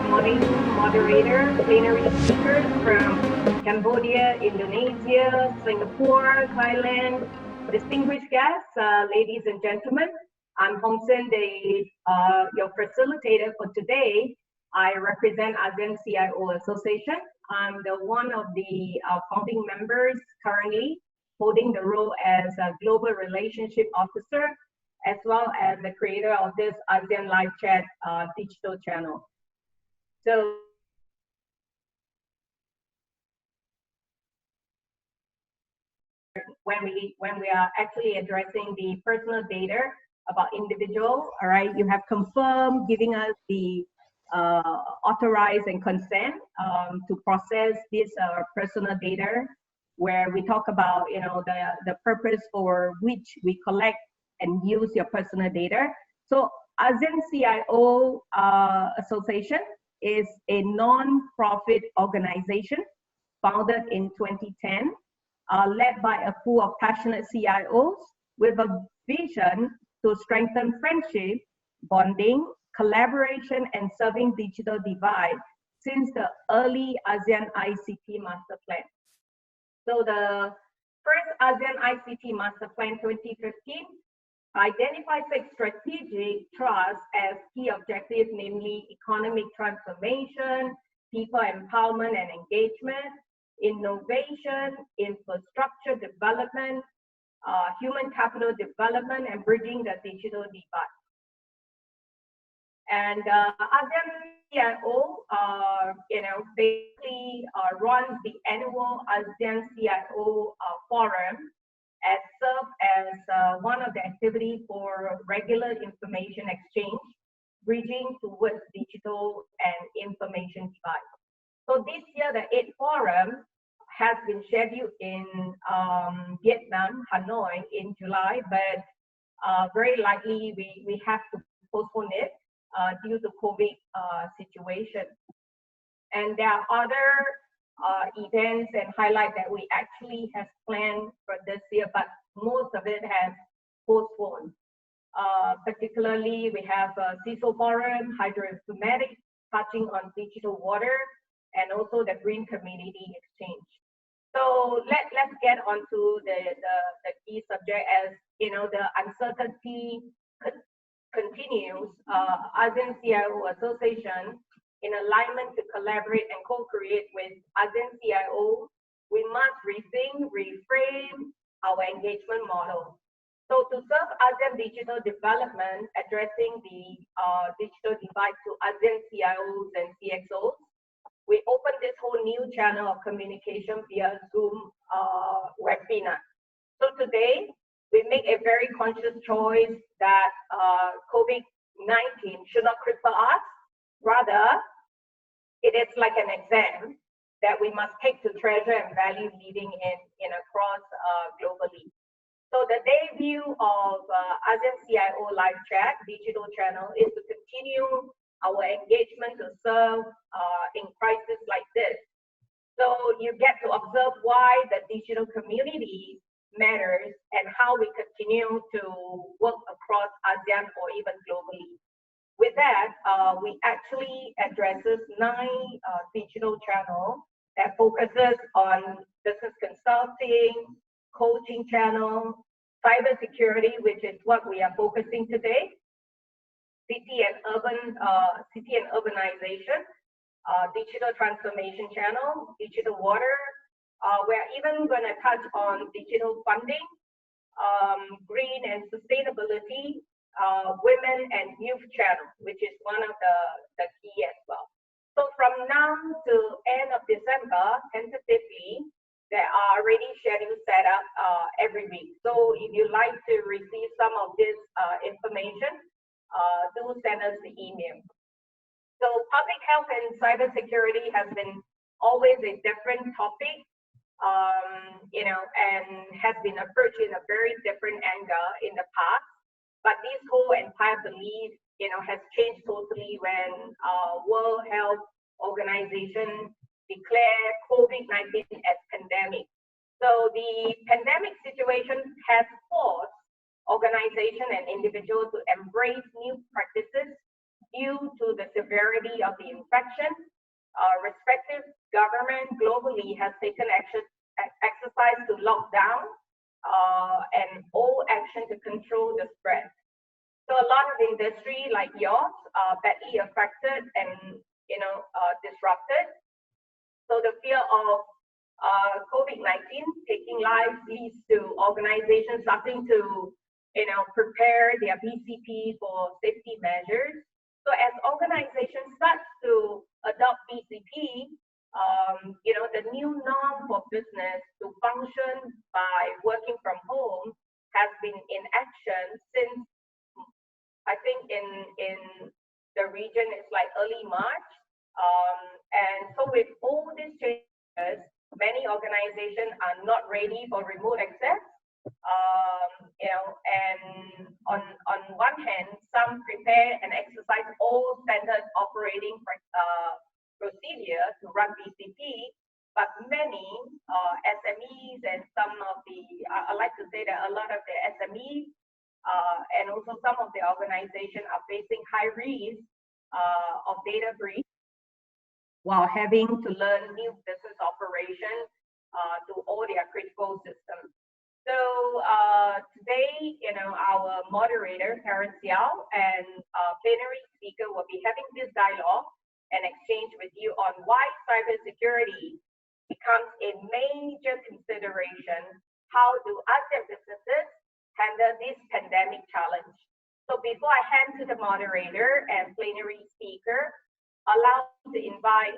morning moderator, plenary speakers from Cambodia, Indonesia, Singapore, Thailand, distinguished guests, ladies and gentlemen. I'm Hong Sen, your facilitator for today. I represent ASEAN CIO Association. I'm one of the founding members currently, holding the role as a Global Relationship Officer, as well as the creator of this ASEAN Live Chat digital channel. So, when we are actually addressing the personal data about individual, all right, you have confirmed giving us the authorized and consent to process this personal data, where we talk about the purpose for which we collect and use your personal data. So ASEAN CIO Association is a non-profit organization founded in 2010, led by a pool of passionate CIOs with a vision to strengthen friendship, bonding, collaboration, and serving digital divide since the early ASEAN ICT Master Plan. So the first ASEAN ICT Master Plan 2015 identifies 6 strategic thrusts as key objectives, namely economic transformation, people empowerment and engagement, innovation, infrastructure development, human capital development, and bridging the digital divide. And ASEAN CIO, basically runs the annual ASEAN CIO Forum, and serves as one of the activities for regular information exchange, bridging towards digital and information divide. So this year, the 8th forum has been scheduled in Vietnam, Hanoi in July, but very likely we have to postpone it due to COVID situation. And there are other events and highlights that we actually have planned for this year, but most of it has postponed. Particularly, we have a CISO Forum, Hydroinformatics, touching on digital water, and also the Green Community Exchange. So let's get on to the key subject. As the uncertainty continues, ASEAN CIO Association, in alignment to collaborate and co-create with ASEAN CIO, we must rethink, reframe our engagement model. So to serve ASEAN digital development, addressing the digital divide to ASEAN CIOs and CXOs, we opened this whole new channel of communication via Zoom webinar. So today, we make a very conscious choice that COVID-19 should not cripple us. Rather, it is like an exam that we must take to treasure and value leading in across globally. So the debut of ASEAN CIO Live Chat digital channel is to continue our engagement to serve in crisis like this. So you get to observe why the digital community matters and how we continue to work across ASEAN or even globally. With that, we actually addresses 9 digital channels that focuses on business consulting, coaching channel, cybersecurity, which is what we are focusing today, city and urbanization, digital transformation channel, digital water. We're even going to touch on digital funding, green and sustainability, women and youth channel, which is one of the key as well. So from now to end of December, tentatively, there are already schedules set up every week. So if you'd like to receive some of this information, do send us the email. So public health and cybersecurity has been always a different topic, and has been approached in a very different angle in the past. But this whole entire belief, has changed totally when World Health Organization declared COVID-19 as pandemic. So the pandemic situation has forced organizations and individuals to embrace new practices due to the severity of the infection. Respective government globally has taken exercise to lock down and all action to control the spread. So a lot of industry like yours badly affected and disrupted. So the fear of COVID-19 taking lives leads to organizations starting to prepare their BCP for safety measures. So as organizations start to adopt BCP, the new norm for business to function by working from home has been in action since I think in the region it's like early March. And so with all these changes, many organizations are not ready for remote access. And on one hand, some prepare and exercise all standard operating procedure to run BCP, but many SMEs and some of the, I like to say that a lot of the SMEs and also some of the organizations are facing high risk of data breach while having to learn new business operations to all their critical systems. So today, our moderator, Karen Xiao, and plenary speaker will be having this dialogue and exchange with you on why cybersecurity becomes a major consideration. How do ASEAN businesses handle this pandemic challenge? So before I hand to the moderator and plenary speaker, allow me to invite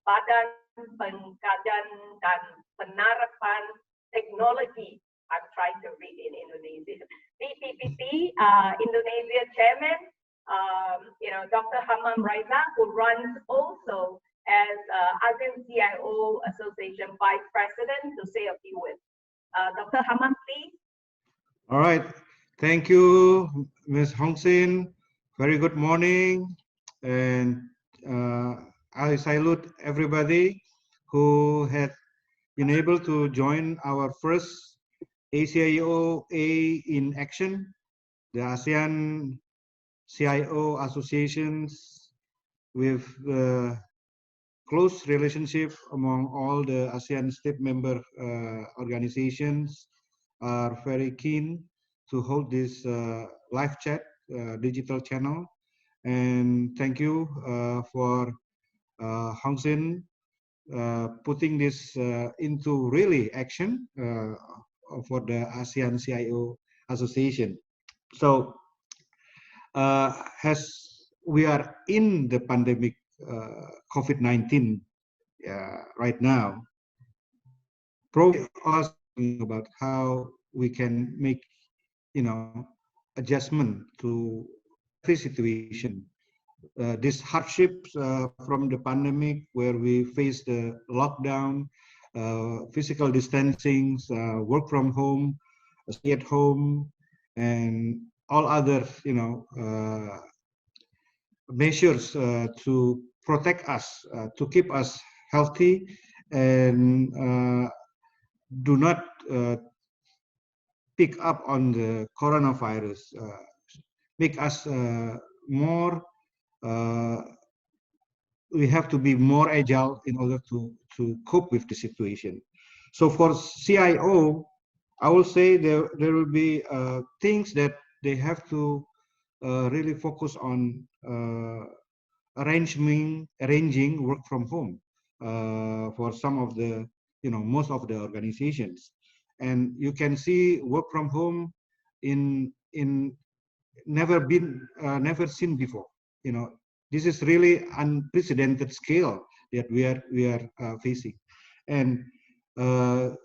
Badan Pengkajian dan Penerapan Teknologi. I'm trying to read in Indonesian. BPPT, Indonesia Chairman, Dr. Hamam Raiza, who runs also as ASEAN CIO Association Vice President, to say a few words. Dr. Hamam, please. All right. Thank you, Ms. Hong Sin. Very good morning. And I salute everybody who had been able to join our first ACIO in action, the ASEAN CIO associations with close relationship among all the ASEAN state member organizations are very keen to hold this live chat digital channel. And thank you for Hong Sin putting this into really action for the ASEAN CIO Association. So as we are in the pandemic COVID-19 right now, probably us about how we can make adjustment to every situation. These hardships from the pandemic, where we face the lockdown, physical distancing, work from home, stay at home, and all other measures to protect us, to keep us healthy, and do not pick up on the coronavirus, make us more. We have to be more agile in order to cope with the situation. So for CIO, I will say there will be things that they have to really focus on arranging work from home for some of the, most of the organizations. And you can see work from home in never seen before. This is really unprecedented scale that we are facing. And the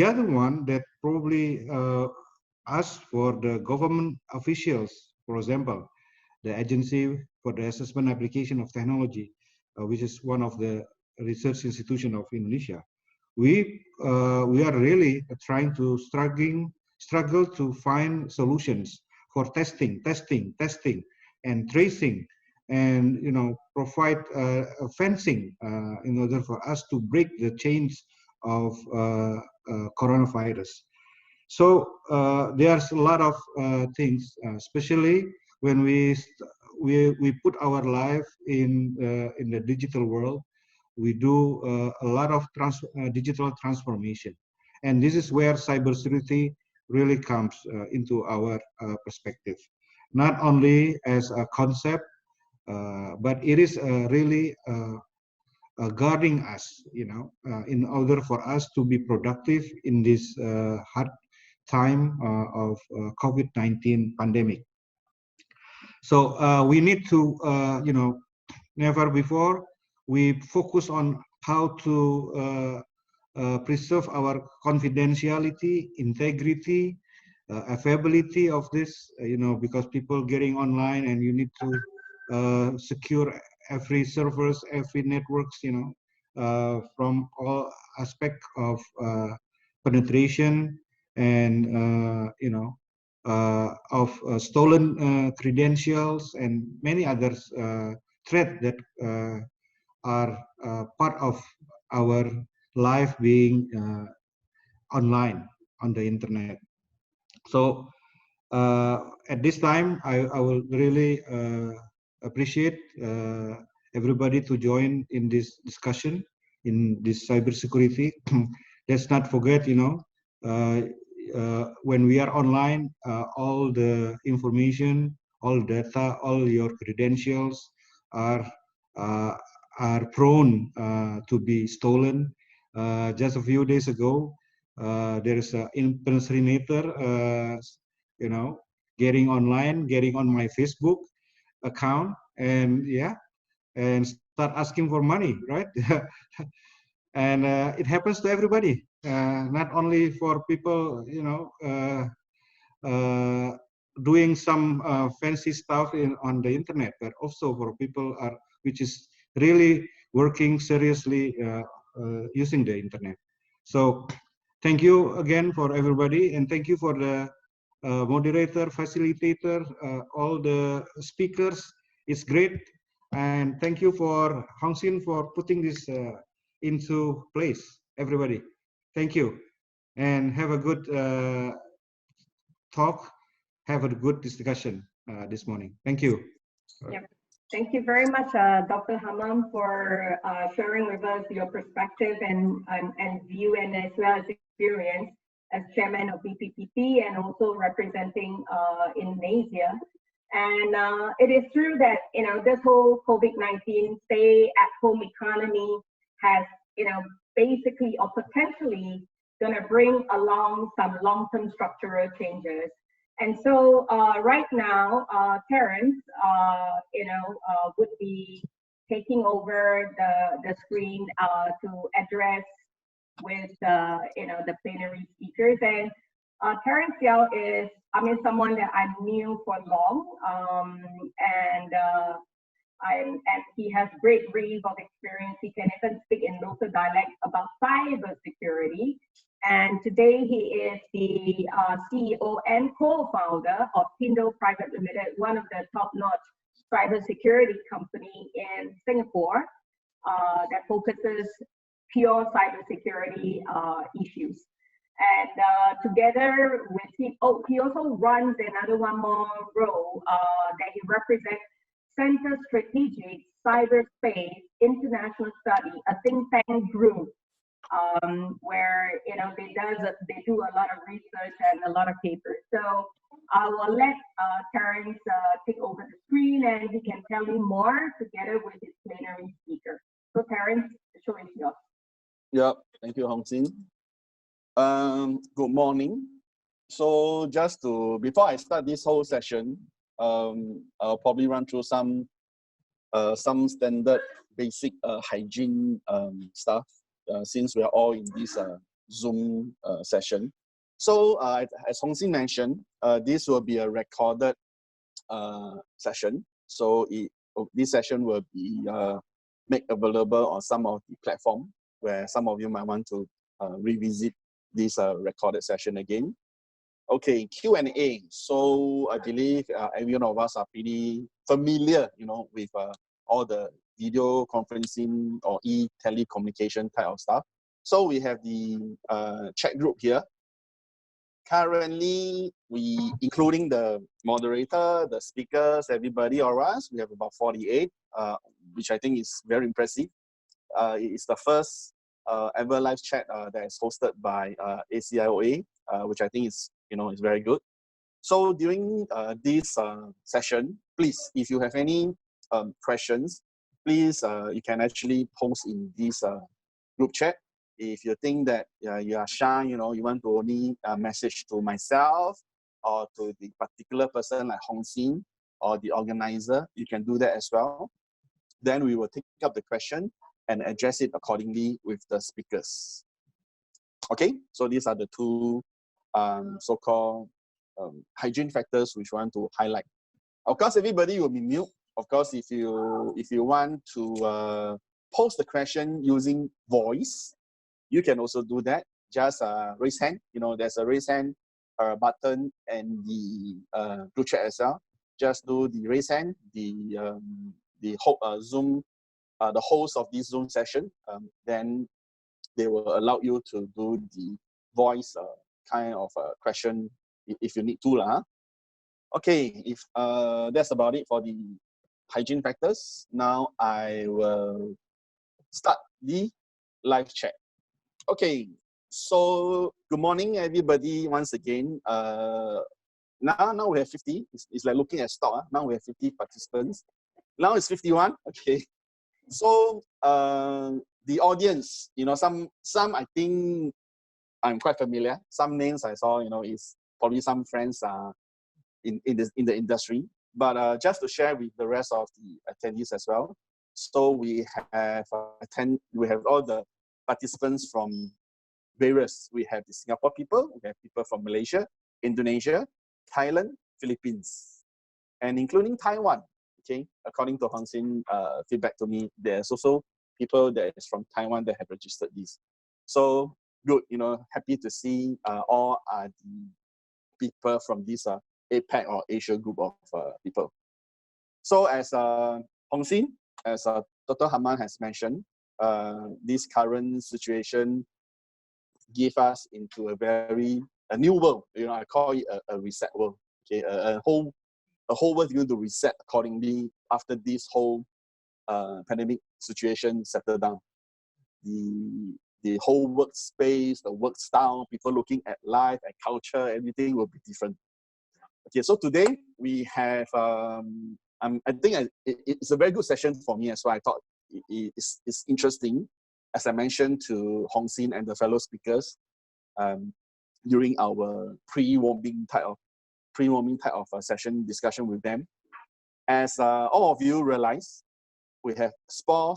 other one that probably asked for the government officials, for example, the Agency for the Assessment Application of Technology, which is one of the research institution of Indonesia. We are really trying to struggle to find solutions for testing, and tracing, and provide fencing in order for us to break the chains of coronavirus. So there's a lot of things, especially when we we put our life in the digital world. We do a lot of digital transformation, and this is where cybersecurity really comes into our perspective, not only as a concept, but it is really guarding us, in order for us to be productive in this hard time of COVID-19 pandemic. So we need to, never before, we focus on how to preserve our confidentiality, integrity, availability of this, because people getting online and you need to secure every servers, every networks, from all aspect of penetration and, of stolen credentials and many others threats that are part of our life being online on the internet. So at this time, I will really appreciate everybody to join in this discussion in this cybersecurity. Let's not forget, when we are online, all the information, all data, all your credentials are prone to be stolen. Just a few days ago, there is an impersonator, getting online, getting on my Facebook account, and and start asking for money, right? And it happens to everybody, not only for people, doing some fancy stuff on the internet, but also for people which is really working seriously using the internet. So thank you again for everybody, and thank you for the moderator, facilitator, all the speakers. It's great, and thank you for Hong Sin for putting this into place. Everybody, thank you, and have a good talk. Have a good discussion this morning. Thank you. Yeah. Thank you very much, Dr. Hamam, for sharing with us your perspective and view, and as well as experience as chairman of BPPT and also representing Indonesia. And it is true that this whole COVID-19 stay-at-home economy has basically or potentially going to bring along some long-term structural changes. And so right now, Terence, would be taking over the screen to address with the plenary speakers. And Terence Yao is, someone that I knew for long, and he has great range of experience. He can even speak in local dialect about cybersecurity. And today he is the CEO and co-founder of Tindo Private Limited, one of the top-notch cybersecurity company in Singapore that focuses pure cybersecurity issues. And together with him, he also runs another one more role that he represents Center Strategic Cyberspace International Study, a think tank group where they do a lot of research and a lot of papers. So I will let Terence take over the screen, and he can tell you more together with his plenary speaker. So Terence, the show is yours. Yeah, thank you, Hong Sin. Good morning. So before I start this whole session, I'll probably run through some standard basic hygiene stuff since we are all in this Zoom session. So as Hong Sin mentioned, this will be a recorded session. So this session will be made available on some of the platform where some of you might want to revisit this recorded session again. Okay, Q&A. So I believe every one of us are pretty familiar, with all the video conferencing or e-telecommunication type of stuff. So we have the chat group here. Currently, including the moderator, the speakers, everybody or us, we have about 48, which I think is very impressive. It's the first ever live chat that is hosted by ACIOA, which I think is, is very good. So during this session, please, if you have any questions, please, you can actually post in this group chat. If you think that you are shy, you want to only message to myself or to the particular person like Hong Xin or the organizer, you can do that as well. Then we will take up the question and address it accordingly with the speakers. Okay, so these are the two so-called hygiene factors which we want to highlight. Of course, everybody will be mute. Of course, if you want to post the question using voice, you can also do that. Just raise hand. There's a raise hand button and the group chat as well. Just do the raise hand. The Zoom, the host of this Zoom session, then they will allow you to do the voice kind of question if you need to. Okay, if that's about it for the hygiene factors. Now I will start the live chat. Okay, so good morning, everybody. Once again, now we have 50. It's like looking at stock. Now we have 50 participants. Now it's 51. Okay, so the audience, some I think I'm quite familiar. Some names I saw, is probably some friends in the industry. But just to share with the rest of the attendees as well. So we have all the participants from various. We have the Singapore people, we have people from Malaysia, Indonesia, Thailand, Philippines, and including Taiwan. Okay, according to Hong Xin feedback to me, there's also people that is from Taiwan that have registered this. So good, happy to see all are the people from this APAC or Asia group of people. So as Hong Xin, as Dr. Haman has mentioned, this current situation give us into a new world. I call it a reset world. Okay, a whole world is going to reset accordingly after this whole pandemic situation settled down. The whole workspace, the work style, people looking at life and culture, everything will be different. Okay, so today we have, I think it's a very good session for me as well. I thought it's interesting, as I mentioned to Hong Xin and the fellow speakers during our pre-warming type of session discussion with them. As all of you realize, we have four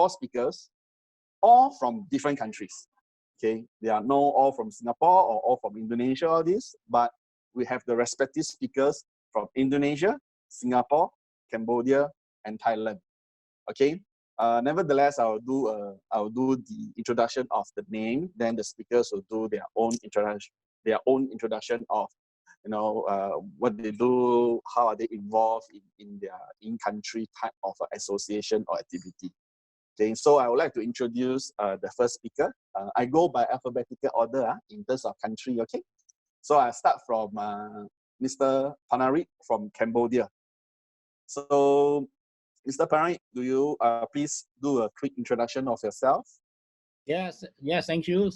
speakers, all from different countries. Okay, they are not all from Singapore or all from Indonesia, all this, but we have the respective speakers from Indonesia, Singapore, Cambodia, and Thailand. Okay. Nevertheless, I'll do the introduction of the name. Then the speakers will do their own introduction of what they do, how are they involved in their in-country type of association or activity. Okay, so I would like to introduce the first speaker. I go by alphabetical order in terms of country. Okay, so I start from Mr. Panarit from Cambodia. So, Mr. Panarit, do you please do a quick introduction of yourself? Yes, thank you,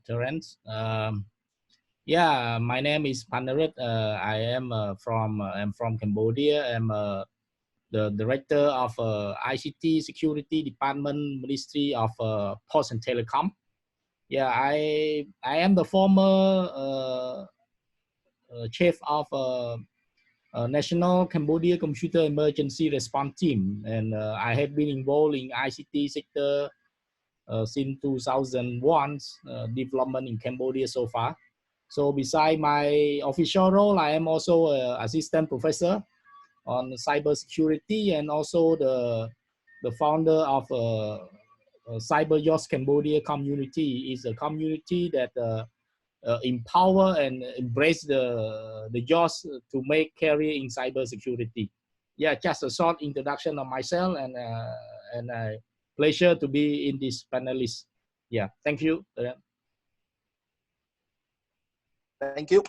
Terence. Yeah, my name is Panarit. I am from Cambodia. I'm the director of ICT Security Department, Ministry of Post and Telecom. Yeah, I am the former chief of National Cambodia Computer Emergency Response Team, and I have been involved in ICT sector since 2001 development in Cambodia so far. So beside my official role, I am also an assistant professor on cybersecurity and also the founder of Cyber Youth Cambodia community. Is a community that empower and embrace the youth to make career in cybersecurity. Yeah, just a short introduction of myself, and pleasure to be in this panelist. Yeah, thank you. Thank you.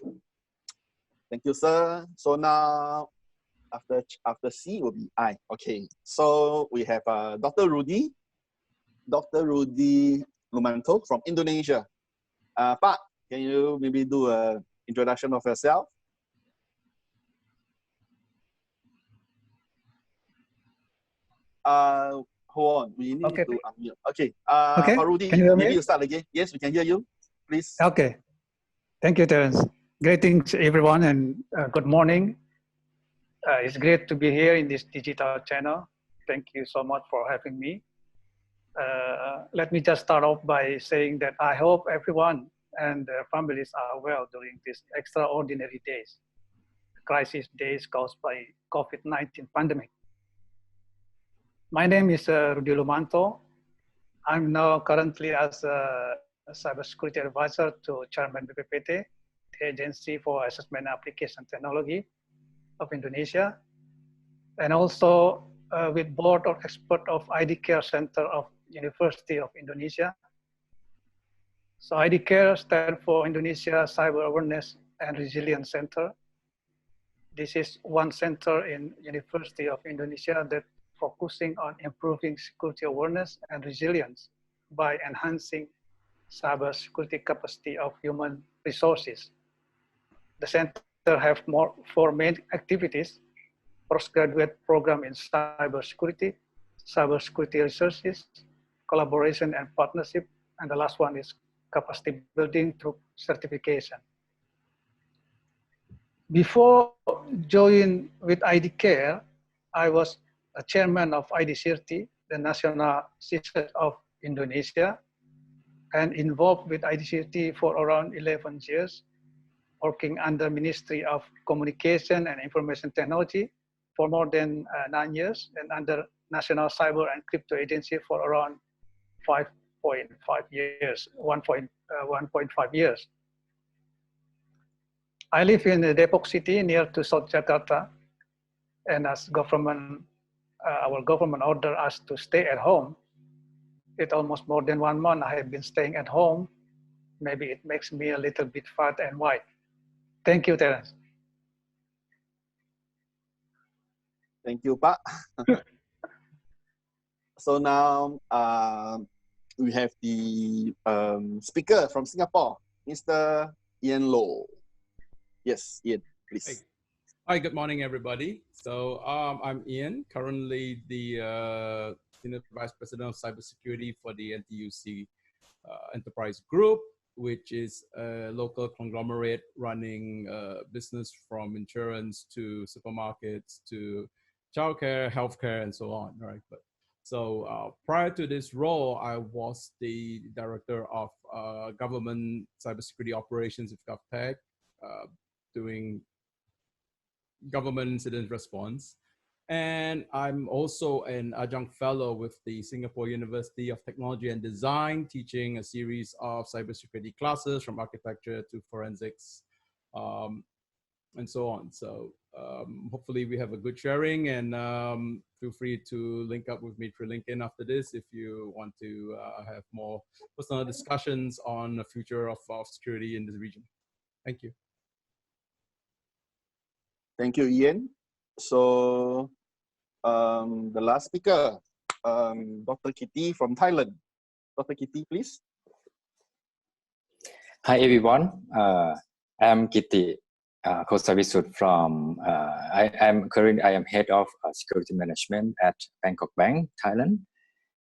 Thank you, sir. So now, after C will be I. Okay. So we have Dr. Rudy Lumanto from Indonesia. Pak, can you maybe do an introduction of yourself? Hold on, we need to unmute. Okay. Okay. Pak Rudy, Can you hear me? maybe you start again. Yes, we can hear you. Please. Okay. Thank you, Terence. Greetings, everyone, and good morning. It's great to be here in this digital channel. Thank you so much for having me. Let me just start off by saying that I hope everyone and their families are well during these extraordinary days, crisis days caused by COVID-19 pandemic. My name is Rudy Lumanto. I'm now currently as a cybersecurity advisor to Chairman BPPT, the Agency for Assessment Application Technology of Indonesia, and also with Board of Expert of ID Care Center of University of Indonesia. So ID Care stands for Indonesia Cyber Awareness and Resilience Center. This is one center in University of Indonesia that focusing on improving security awareness and resilience by enhancing cybersecurity capacity of human resources. The center have four main activities: postgraduate program in cybersecurity, cybersecurity resources, collaboration and partnership, and the last one is capacity building through certification. Before joining with ID Care, I was a chairman of IDCRT, the National System of Indonesia, and involved with IDCRT for around 11 years, working under Ministry of Communication and Information Technology for more than 9 years, and under National Cyber and Crypto Agency for around 5.5 years, 1.5 years. I live in Depok City near to South Jakarta, and as government, our government ordered us to stay at home. It almost more than 1 month I have been staying at home. Maybe it makes me a little bit fat and white. Thank you, Terence. Thank you, Pak. So now we have the speaker from Singapore, Mr. Ian Low. Yes, Ian, please. Hi, good morning, everybody. So I'm Ian, currently the Senior Vice President of Cybersecurity for the NTUC Enterprise Group, which is a local conglomerate running business from insurance to supermarkets to childcare, healthcare, and so on. Right. So prior to this role, I was the director of government cybersecurity operations with GovTech, doing government incident response. And I'm also an adjunct fellow with the Singapore University of Technology and Design, teaching a series of cybersecurity classes from architecture to forensics, and so on. So hopefully we have a good sharing, and feel free to link up with me through LinkedIn after this if you want to have more personal discussions on the future of security in this region. Thank you. Thank you, Ian. So the last speaker, Dr. Kitty from Thailand. Dr. Kitty, please. Hi, everyone. I'm Kitty Kosavisut from, I am head of security management at Bangkok Bank, Thailand,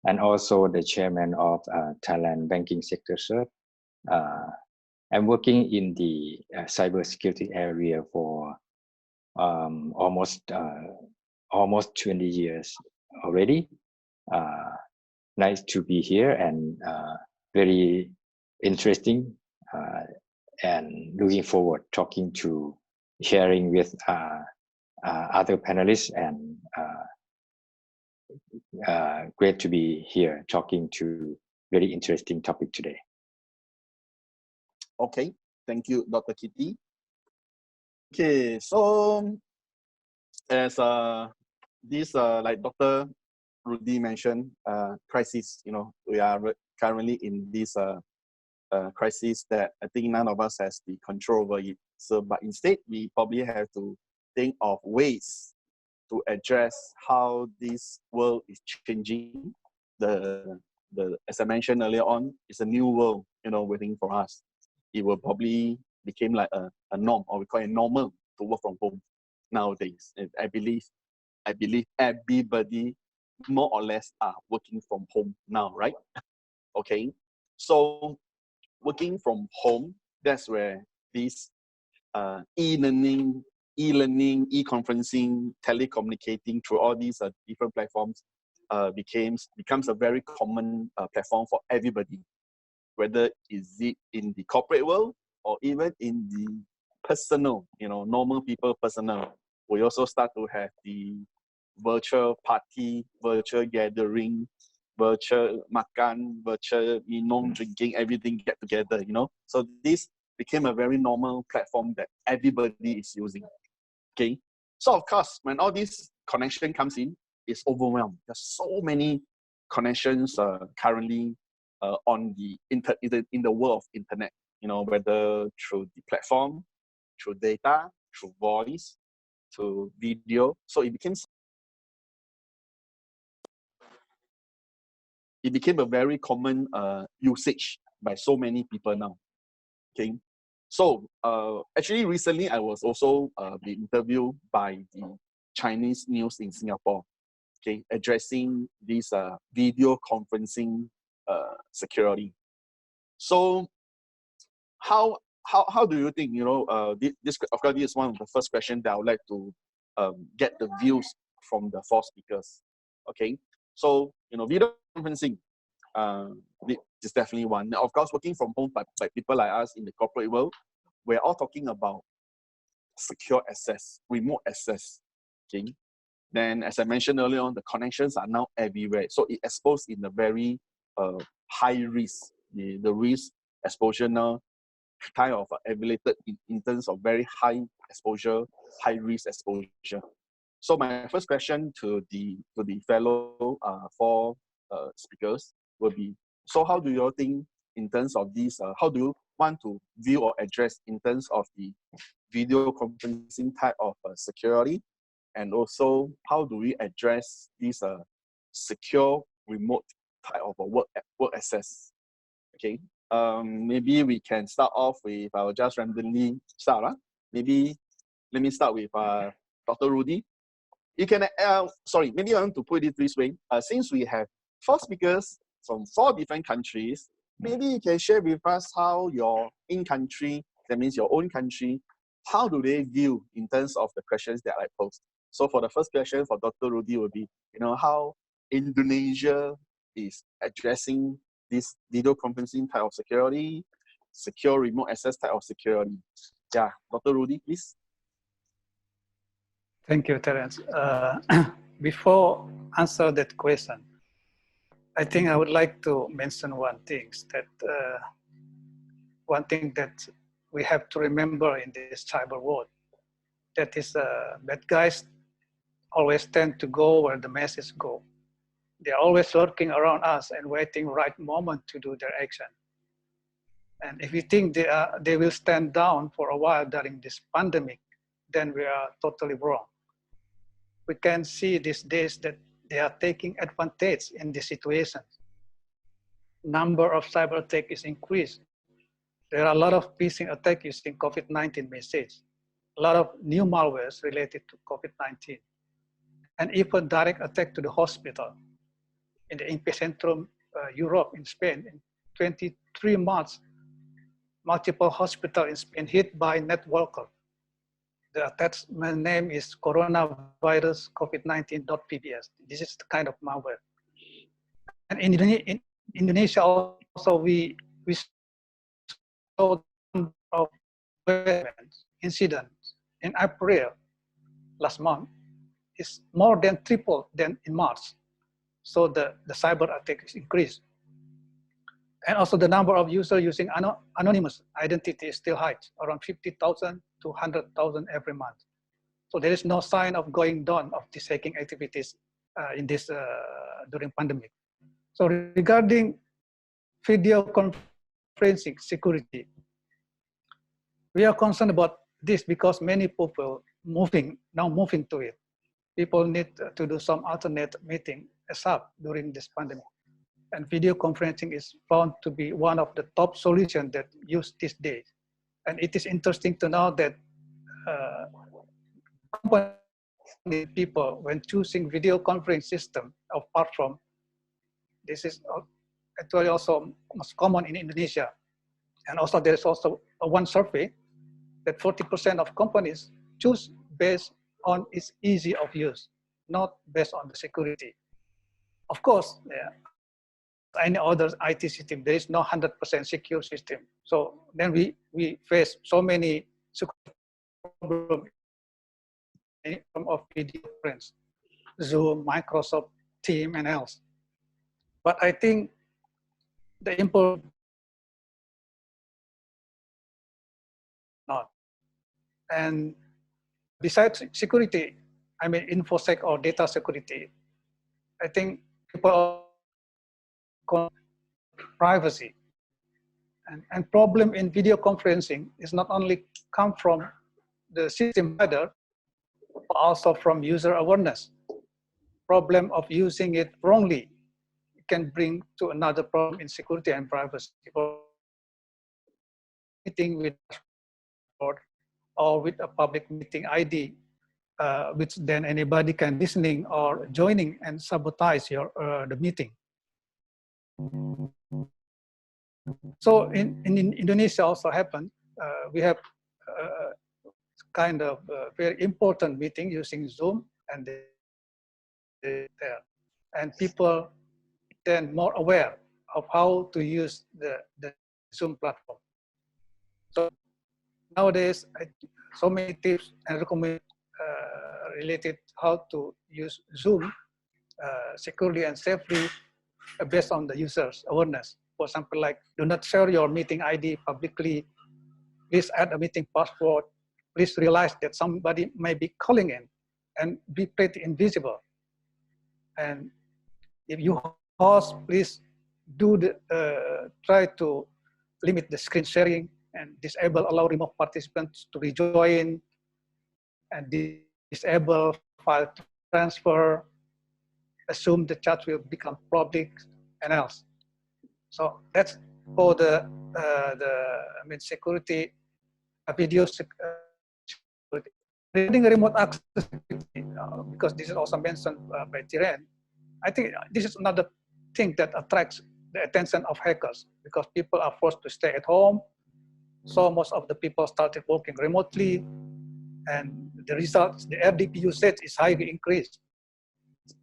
and also the chairman of Thailand Banking Sector Cert. I'm working in the cybersecurity area for almost 20 years already. Nice to be here and very interesting, and looking forward talking to sharing with other panelists, and great to be here talking to very interesting topic today. Okay, thank you, Dr. Kitty. Okay, so as this like Dr. Rudy mentioned, crisis, we are currently in this crisis that I think none of us has the control over it. So, but instead, we probably have to think of ways to address how this world is changing. As I mentioned earlier on, it's a new world, waiting for us. It will probably become like a norm, or we call it normal, to work from home nowadays. And I believe everybody more or less are working from home now, right? Okay, so working from home, that's where this e-learning, e-conferencing, telecommunicating through all these different platforms becomes a very common platform for everybody, whether is it in the corporate world or even in the personal, normal people personal. We also start to have the virtual party, virtual gathering, virtual makan, virtual drinking, everything get together, So this became a very normal platform that everybody is using. Okay. So of course, when all this connection comes in, it's overwhelmed. There's so many connections currently on the in the world of internet, whether through the platform, through data, through voice, through video. So it became a very common usage by so many people now. Okay, so actually recently I was also being interviewed by the Chinese news in Singapore, okay, addressing this video conferencing security. So how do you think, this of course this is one of the first questions that I would like to get the views from the four speakers. Okay, so video conferencing is definitely one. Now, of course, working from home by people like us in the corporate world, we're all talking about secure access, remote access. Okay. Then, as I mentioned earlier on, the connections are now everywhere. So it exposed in a very high risk. The risk exposure now kind of elevated in terms of very high exposure, high risk exposure. So my first question to the fellow four speakers will be, so how do you think in terms of these, how do you want to view or address in terms of the video conferencing type of security? And also, how do we address this secure remote type of work access? Okay, maybe we can start off with, I'll just randomly start. Maybe let me start with Dr. Rudy. You can, sorry, maybe I want to put it this way. Since we have four speakers from 4 different countries, maybe you can share with us how your in-country, that means your own country, how do they view in terms of the questions that I posed? So for the first question for Dr. Rudy would be, how Indonesia is addressing this video conferencing type of security, secure remote access type of security. Yeah, Dr. Rudy, please. Thank you, Terence. Before answer that question, I think I would like to mention one thing that we have to remember in this cyber world. That is, bad guys always tend to go where the masses go. They're always lurking around us and waiting right moment to do their action. And if we think they will stand down for a while during this pandemic, then we are totally wrong. We can see these days that they are taking advantage in this situation. Number of cyber attacks is increased. There are a lot of phishing attacks using COVID-19 message, a lot of new malwares related to COVID-19, and even direct attack to the hospital. In the Epicentrum, Europe, in Spain, in 23 months, multiple hospitals in Spain hit by networker. The attachment name is coronavirus COVID-19.pbs. This is the kind of malware. And in Indonesia also, we saw of incidents in April last month is more than triple than in March. So the cyber attack is increased. And also the number of users using anonymous identity is still high, around 50,000 to 100,000 every month. So there is no sign of going down of these hacking activities in this during pandemic. So regarding video conferencing security. We are concerned about this because many people now moving to it. People need to do some alternate meeting ASAP during this pandemic. And video conferencing is found to be one of the top solutions that used these days. And it is interesting to know that people, when choosing video conference system, apart from this is actually also most common in Indonesia. And also there's also one survey that 40% of companies choose based on its easy of use, not based on the security. Of course, any other IT system, there is no 100% secure system. So then we face so many problems in terms of video conference, Zoom, Microsoft Teams, and else. But I think the important not. And besides security, I mean InfoSec or data security, I think people are privacy. And problem in video conferencing is not only come from the system header, but also from user awareness. Problem of using it wrongly can bring to another problem in security and privacy. Meeting with or with a public meeting ID, which then anybody can listening or joining and sabotage the meeting. So in Indonesia also happened. We have kind of very important meeting using Zoom, and and people then more aware of how to use the Zoom platform. So nowadays, so many tips and recommend related how to use Zoom securely and safely based on the user's awareness. For example, like do not share your meeting ID publicly. Please add a meeting password. Please realize that somebody may be calling in and be pretty invisible. And if you host, please do try to limit the screen sharing and allow remote participants to rejoin, and disable file transfer, assume the chat will become public, and else. So that's for the security, video security. Regarding remote access, because this is also mentioned by Tiren, I think this is another thing that attracts the attention of hackers, because people are forced to stay at home. So most of the people started working remotely, and the results, the RDP usage is highly increased.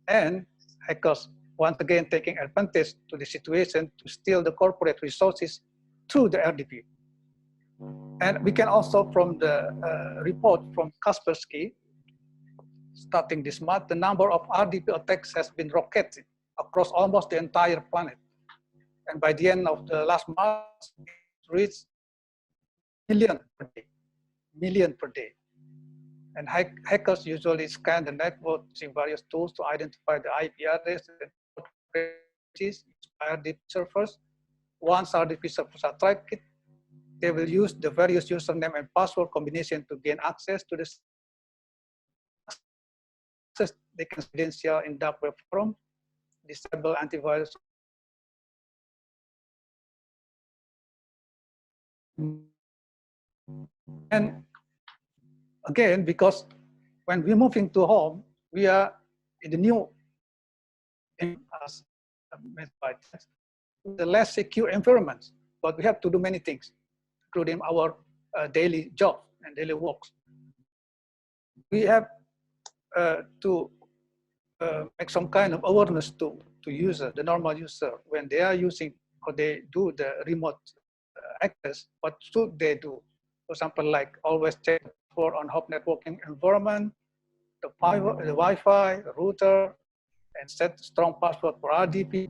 And hackers, once again, taking advantage to the situation to steal the corporate resources through the RDP. And we can also, from the report from Kaspersky, starting this month, the number of RDP attacks has been rocketed across almost the entire planet. And by the end of the last month, it reached million per day. And hackers usually scan the network using various tools to identify the IP address and RDP servers. Once RDP servers are tracked, they will use the various username and password combination to gain access to the access. They can credential in dark web forum, disable antivirus. And again, because when we move into home, we are in the new, as meant by the less secure environments, but we have to do many things, including our daily job and daily works. We have to make some kind of awareness to user, the normal user, when they are using or they do the remote access, what should they do? For example, like always check for on hub networking environment, the Wi-Fi, the router, and set strong password for RDP,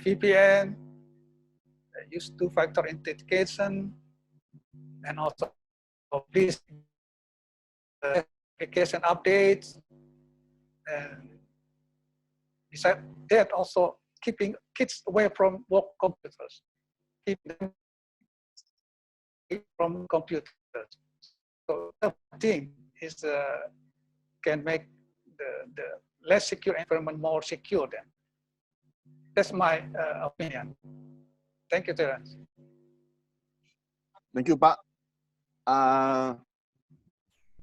VPN, use two-factor authentication, and also please application updates. And besides that, also keeping kids away from work computers. keep them from computers. So the thing is can make the less secure environment more secure then. That's my opinion. Thank you, Terence. Thank you, Pak.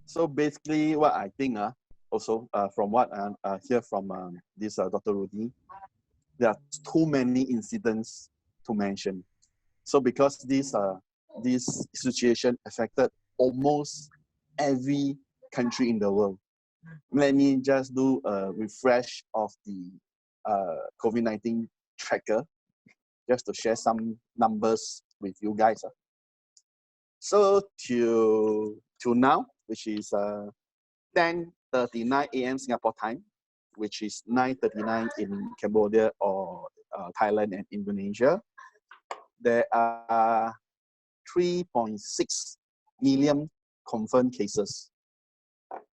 So basically, what I think also from what I hear from this Dr. Rudy, there are too many incidents to mention. So because this situation affected almost every country in the world, let me just do a refresh of the COVID-19 tracker, just to share some numbers with you guys. So till now, which is 10:39 a.m. Singapore time, which is 9:39 in Cambodia or Thailand and Indonesia, there are 3.6 million confirmed cases,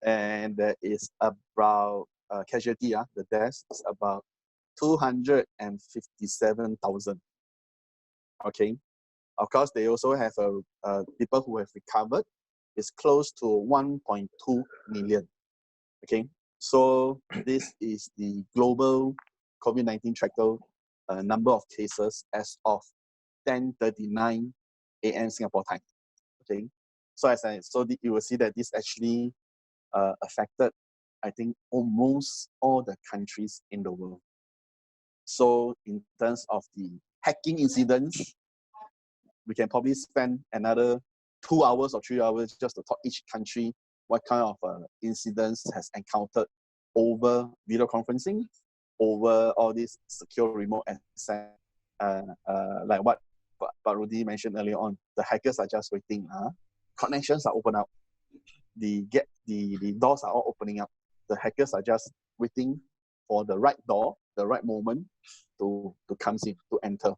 and there is about casualty. The deaths is about 257,000. Okay. Of course, they also have people who have recovered. It's close to 1.2 million. Okay, so this is the global COVID-19 tracker number of cases as of 10:39 a.m. Singapore time. Okay, so you will see that this actually affected, I think, almost all the countries in the world. So in terms of the hacking incidents, we can probably spend another 2 hours or 3 hours just to talk each country what kind of incidents has encountered over video conferencing, over all these secure remote access, like what Rudy mentioned earlier on. The hackers are just waiting. Connections are open up. The doors are all opening up. The hackers are just waiting for the right door, the right moment to come in, to enter.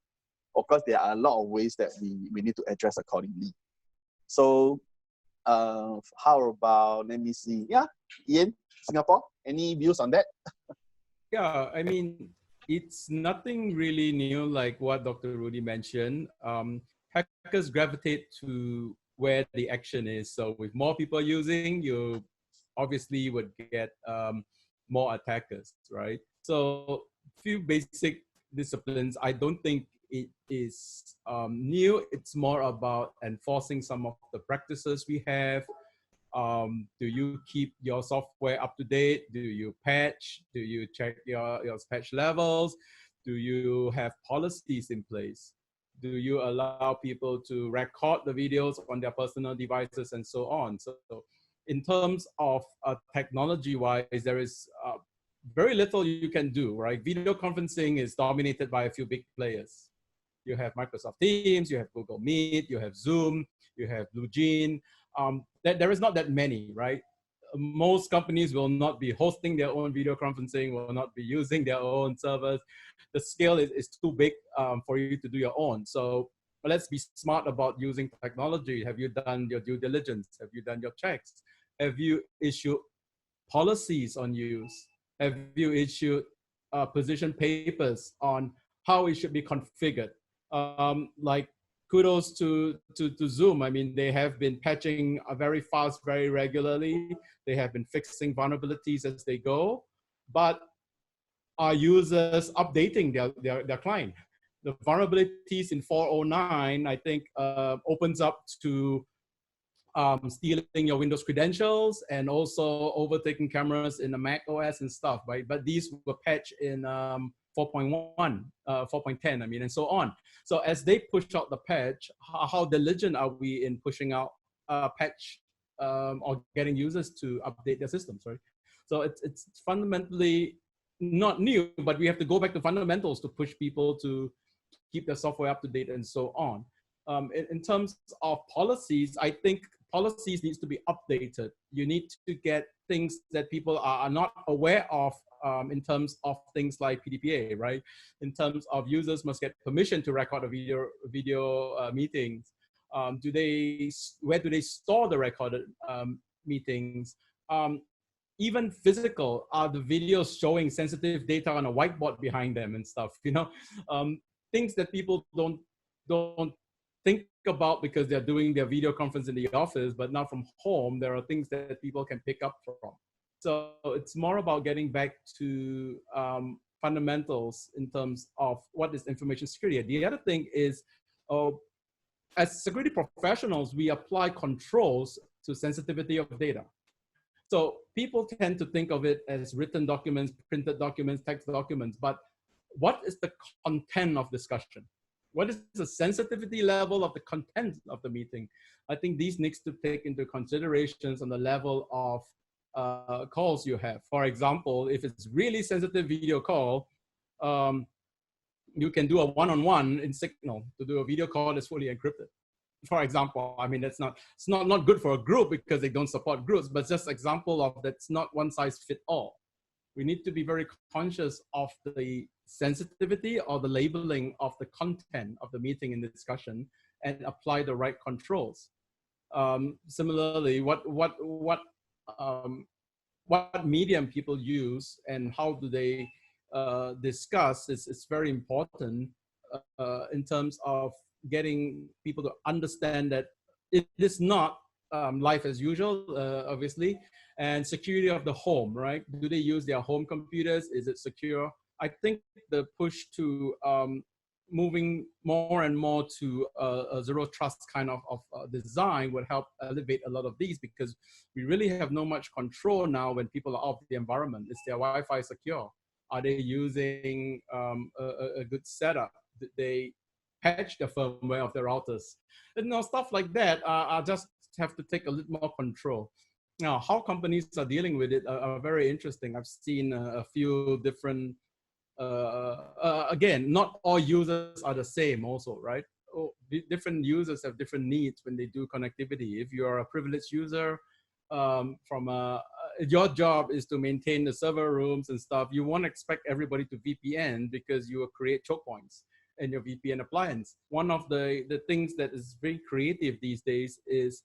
Of course, there are a lot of ways that we need to address accordingly. So how about, let me see. Yeah, Ian, Singapore, any views on that? Yeah, I mean, it's nothing really new like what Dr. Rudy mentioned. Hackers gravitate to where the action is. So with more people using, you obviously would get more attackers, right? So few basic disciplines, I don't think it is new. It's more about enforcing some of the practices we have. Do you keep your software up to date? Do you patch? Do you check your patch levels? Do you have policies in place? Do you allow people to record the videos on their personal devices and so on? So in terms of technology-wise, there is very little you can do, right? Video conferencing is dominated by a few big players. You have Microsoft Teams, you have Google Meet, you have Zoom, you have BlueJean. There is not that many, right? Most companies will not be hosting their own video conferencing, will not be using their own servers. The scale is too big for you to do your own. So let's be smart about using technology. Have you done your due diligence? Have you done your checks? Have you issued policies on use? Have you issued position papers on how it should be configured? Like kudos to Zoom. I mean, they have been patching very fast, very regularly. They have been fixing vulnerabilities as they go, but are users updating their client? The vulnerabilities in 409, I think, opens up to stealing your Windows credentials and also overtaking cameras in the Mac OS and stuff, right? But these were patched in 4.1, 4.10, I mean, and so on. So as they push out the patch, how diligent are we in pushing out a patch or getting users to update their systems, right? So it's fundamentally not new, but we have to go back to fundamentals to push people to keep their software up to date and so on. In terms of policies, I think policies needs to be updated. You need to get things that people are not aware of in terms of things like PDPA, right? In terms of users must get permission to record a video meetings. Where do they store the recorded meetings? Even physical, are the videos showing sensitive data on a whiteboard behind them and stuff, you know? Things that people don't don't think about because they're doing their video conference in the office, but not from home. There are things that people can pick up from. So it's more about getting back to fundamentals in terms of what is information security. The other thing is, as security professionals, we apply controls to sensitivity of data. So people tend to think of it as written documents, printed documents, text documents, but what is the content of discussion? What is the sensitivity level of the content of the meeting? I think these needs to take into considerations on the level of calls you have. For example, if it's really sensitive video call, you can do a one-on-one in Signal to do a video call that's fully encrypted. For example, I mean, it's not good for a group because they don't support groups, but just example of that's not one size fit all. We need to be very conscious of the sensitivity or the labeling of the content of the meeting and the discussion and apply the right controls. Similarly, what medium people use and how do they discuss is very important in terms of getting people to understand that it is not life as usual, obviously, and security of the home, right? Do they use their home computers? Is it secure? I think the push to moving more and more to a zero trust kind of design would help elevate a lot of these, because we really have no much control now when people are off the environment. Is their Wi-Fi secure? Are they using a good setup? Did they patch the firmware of their routers? And stuff like that. I just have to take a little more control. Now, how companies are dealing with it are very interesting. I've seen a few different, again, not all users are the same also, right? Different users have different needs when they do connectivity. If you're a privileged user, your job is to maintain the server rooms and stuff, you won't expect everybody to VPN because you will create choke points in your VPN appliance. One of the things that is very creative these days is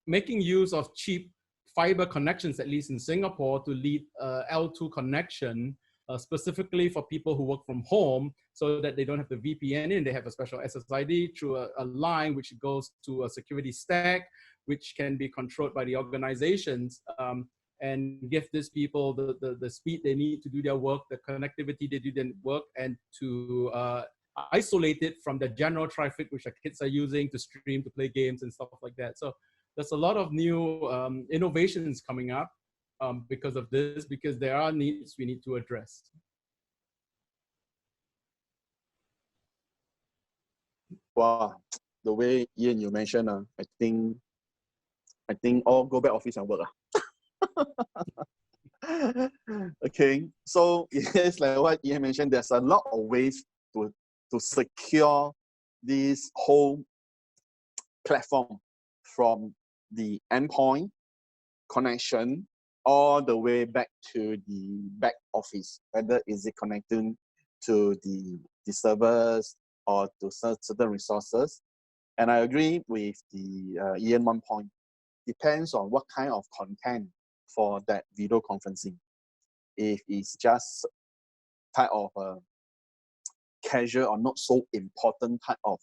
making use of cheap fiber connections, at least in Singapore, to lead L2 connection specifically for people who work from home, so that they don't have to VPN in. They have a special SSID through a line which goes to a security stack, which can be controlled by the organizations, and give these people the speed they need to do their work, the connectivity they do their work, and to isolate it from the general traffic which the kids are using to stream, to play games and stuff like that. So there's a lot of new innovations coming up because of this, because there are needs we need to address. Wow, the way Ian you mentioned, I think all go back office and work. Okay, so yes, like what Ian mentioned, there's a lot of ways to secure this whole platform, from the endpoint connection all the way back to the back office, whether is it connecting to the servers or to certain resources. And I agree with the Ian 1 point. Depends on what kind of content for that video conferencing. If it's just type of casual or not so important type of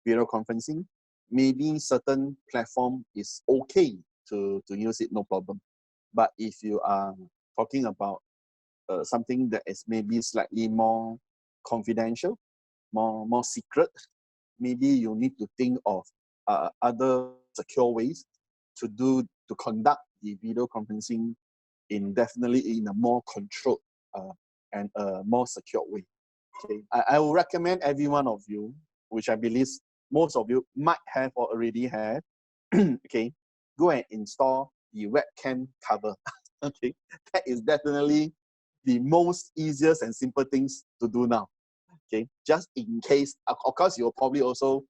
video conferencing, maybe certain platform is okay to use it, no problem. But if you are talking about something that is maybe slightly more confidential, more secret, maybe you need to think of other secure ways to conduct the video conferencing definitely in a more controlled and a more secure way. Okay, I will recommend every one of you, which I believe most of you might have or already have, okay, go and install the webcam cover. Okay, that is definitely the most easiest and simple things to do now. Okay, just in case, of course, you'll probably also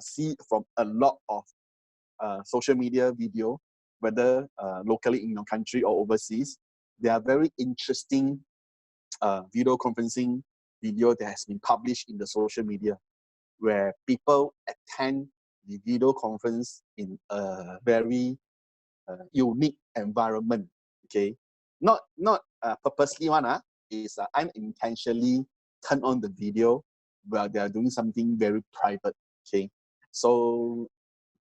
see from a lot of social media video, whether locally in your country or overseas. There are very interesting video conferencing video that has been published in the social media, where people attend the video conference in a very unique environment. Okay, not purposely one. Is unintentionally turn on the video well, they are doing something very private. Okay, so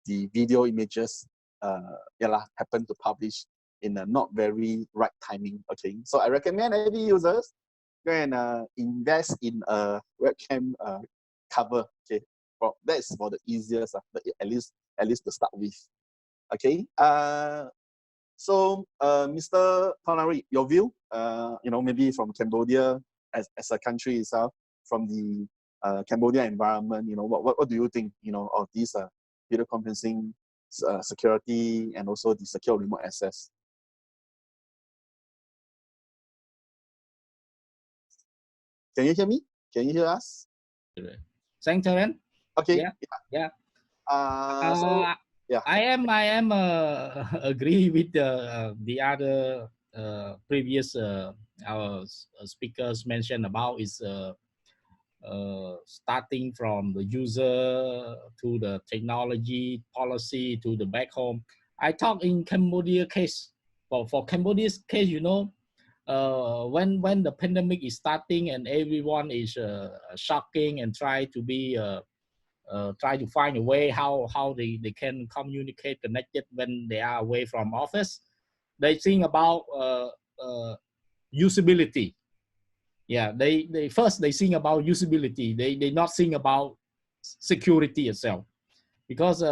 the video images happen to publish in a not very right timing. Okay, so I recommend every users go and invest in a webcam cover. Okay, that's for the easiest, at least to start with. Okay, so Mr. Tonari, your view, maybe from Cambodia as a country itself, from the Cambodia environment, what do you think, of these video conferencing security and also the secure remote access? Can you hear me? Can you hear us? Thanks, Terence. Okay. Yeah. So yeah, I am agree with the other previous our speakers mentioned about is starting from the user to the technology policy to the back home. I talk in Cambodia case. For Cambodia's case, when the pandemic is starting and everyone is shocking and try to find a way how they can communicate connected when they are away from office, they think about usability. Yeah, they first they think about usability. They not think about security itself, because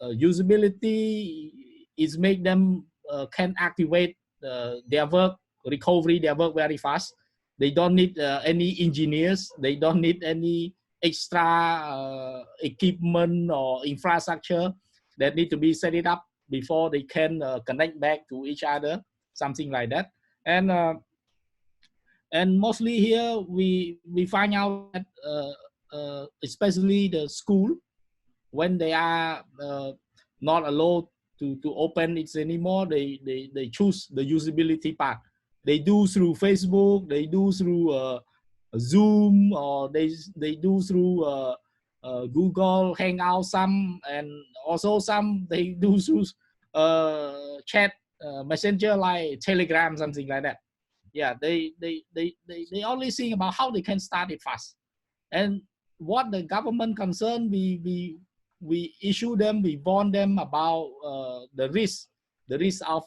usability is make them can activate their work recovery, their work very fast. They don't need any engineers. They don't need any extra equipment or infrastructure that need to be set it up before they can connect back to each other, something like that. And mostly here we find out that especially the school, when they are not allowed to open it anymore, they choose the usability part. They do through Facebook, they do through Zoom, or they do through Google Hangout, some, and also some they do through chat messenger like Telegram, something like that. Yeah, they only think about how they can start it fast. And what the government concerned, we issue them, we warn them about the risk of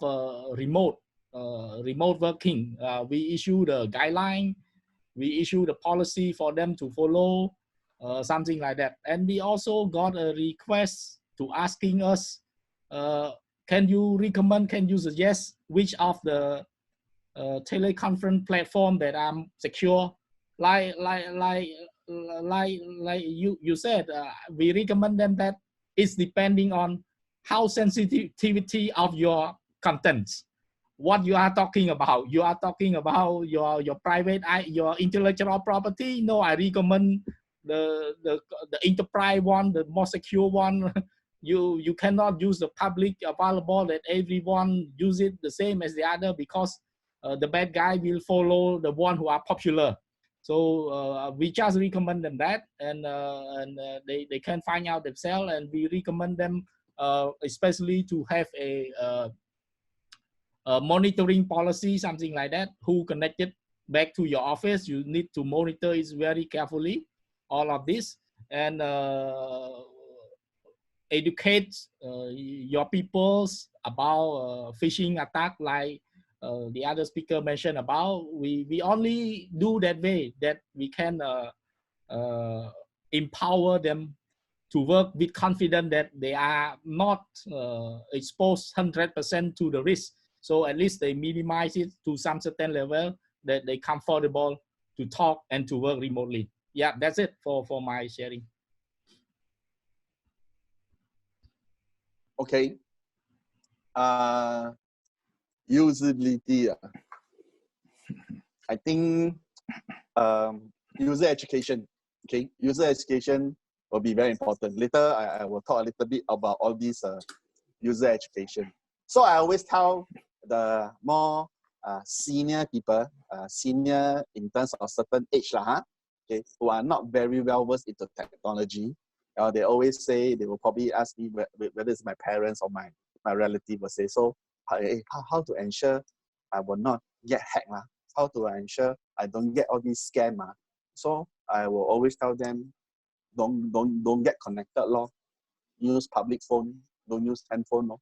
remote working. We issue the guideline, we issue the policy for them to follow, something like that. And we also got a request to asking us, can you recommend, can you suggest which of the teleconference platform that are secure? Like you said, we recommend them that it's depending on how sensitivity of your contents, what you are talking about. You are talking about your private, your intellectual property. No, I recommend the enterprise one, the more secure one. You cannot use the public available that everyone use it the same as the other, because the bad guy will follow the one who are popular. So we just recommend them that, and they can find out themselves. And we recommend them especially to have a monitoring policy, something like that. Who connected back to your office, you need to monitor it very carefully, all of this. And educate your peoples about phishing attack, like the other speaker mentioned about. We only do that way that we can empower them to work with confidence that they are not exposed 100% to the risk. So at least they minimize it to some certain level, that they comfortable to talk and to work remotely. Yeah, that's it for my sharing. okay. Usability. I think user education. Okay, user education will be very important. Later, I will talk a little bit about all these user education. So I always tell the more senior people, senior in terms of certain age, okay, who are not very well versed into technology. They always say, they will probably ask me whether it's my parents or my relative will say, so how to ensure I will not get hacked, how to ensure I don't get all these scams. So I will always tell them, don't get connected, lor. Use public phone, don't use handphone, lor.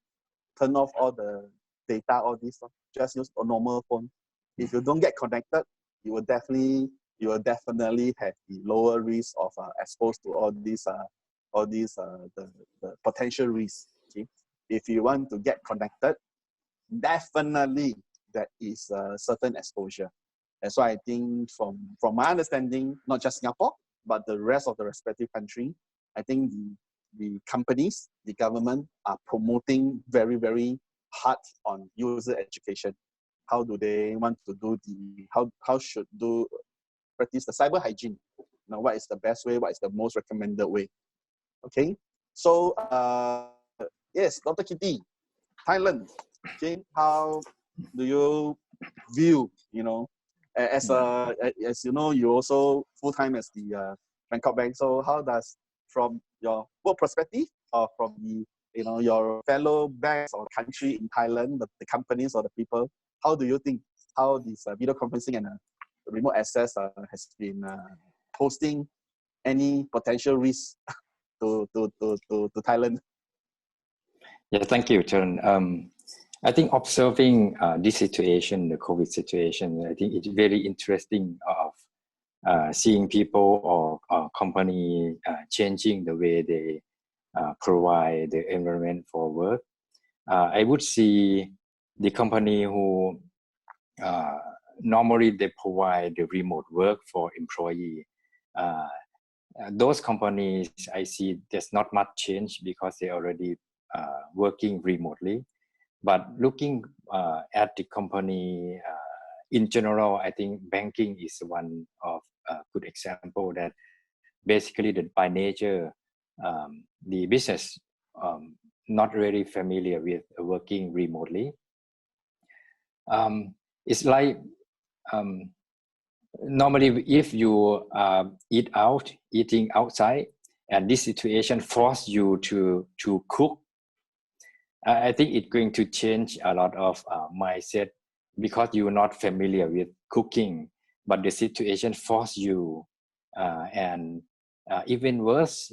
Turn off all the data, all this, lor. Just use a normal phone. If you don't get connected, you will definitely have the lower risk of exposed to all these the potential risks. Okay? If you want to get connected, definitely there is a certain exposure. That's why I think from my understanding, not just Singapore, but the rest of the respective country, I think the companies, the government are promoting very, very hard on user education. How do they want to do how should practice the cyber hygiene? Now, what is the best way? What is the most recommended way? Okay, so yes, Dr. Kitty, Thailand. Okay, how do you view, as you know, you also full-time as the Bangkok Bank. So how does, from your work perspective or from the, your fellow banks or country in Thailand, the companies or the people, how do you think how this video conferencing and remote access has been posting any potential risk to Thailand? Yeah, thank you, Tern. I think observing this situation, the COVID situation, I think it's very interesting of seeing people or company changing the way they provide the environment for work. I would see the company who normally they provide the remote work for employee. Those companies I see there's not much change because they already working remotely. But looking at the company in general, I think banking is one of a good example that basically by nature, the business not really familiar with working remotely. It's like normally if you eating outside, and this situation force you to cook, I think it's going to change a lot of mindset because you're not familiar with cooking, but the situation force you, and even worse,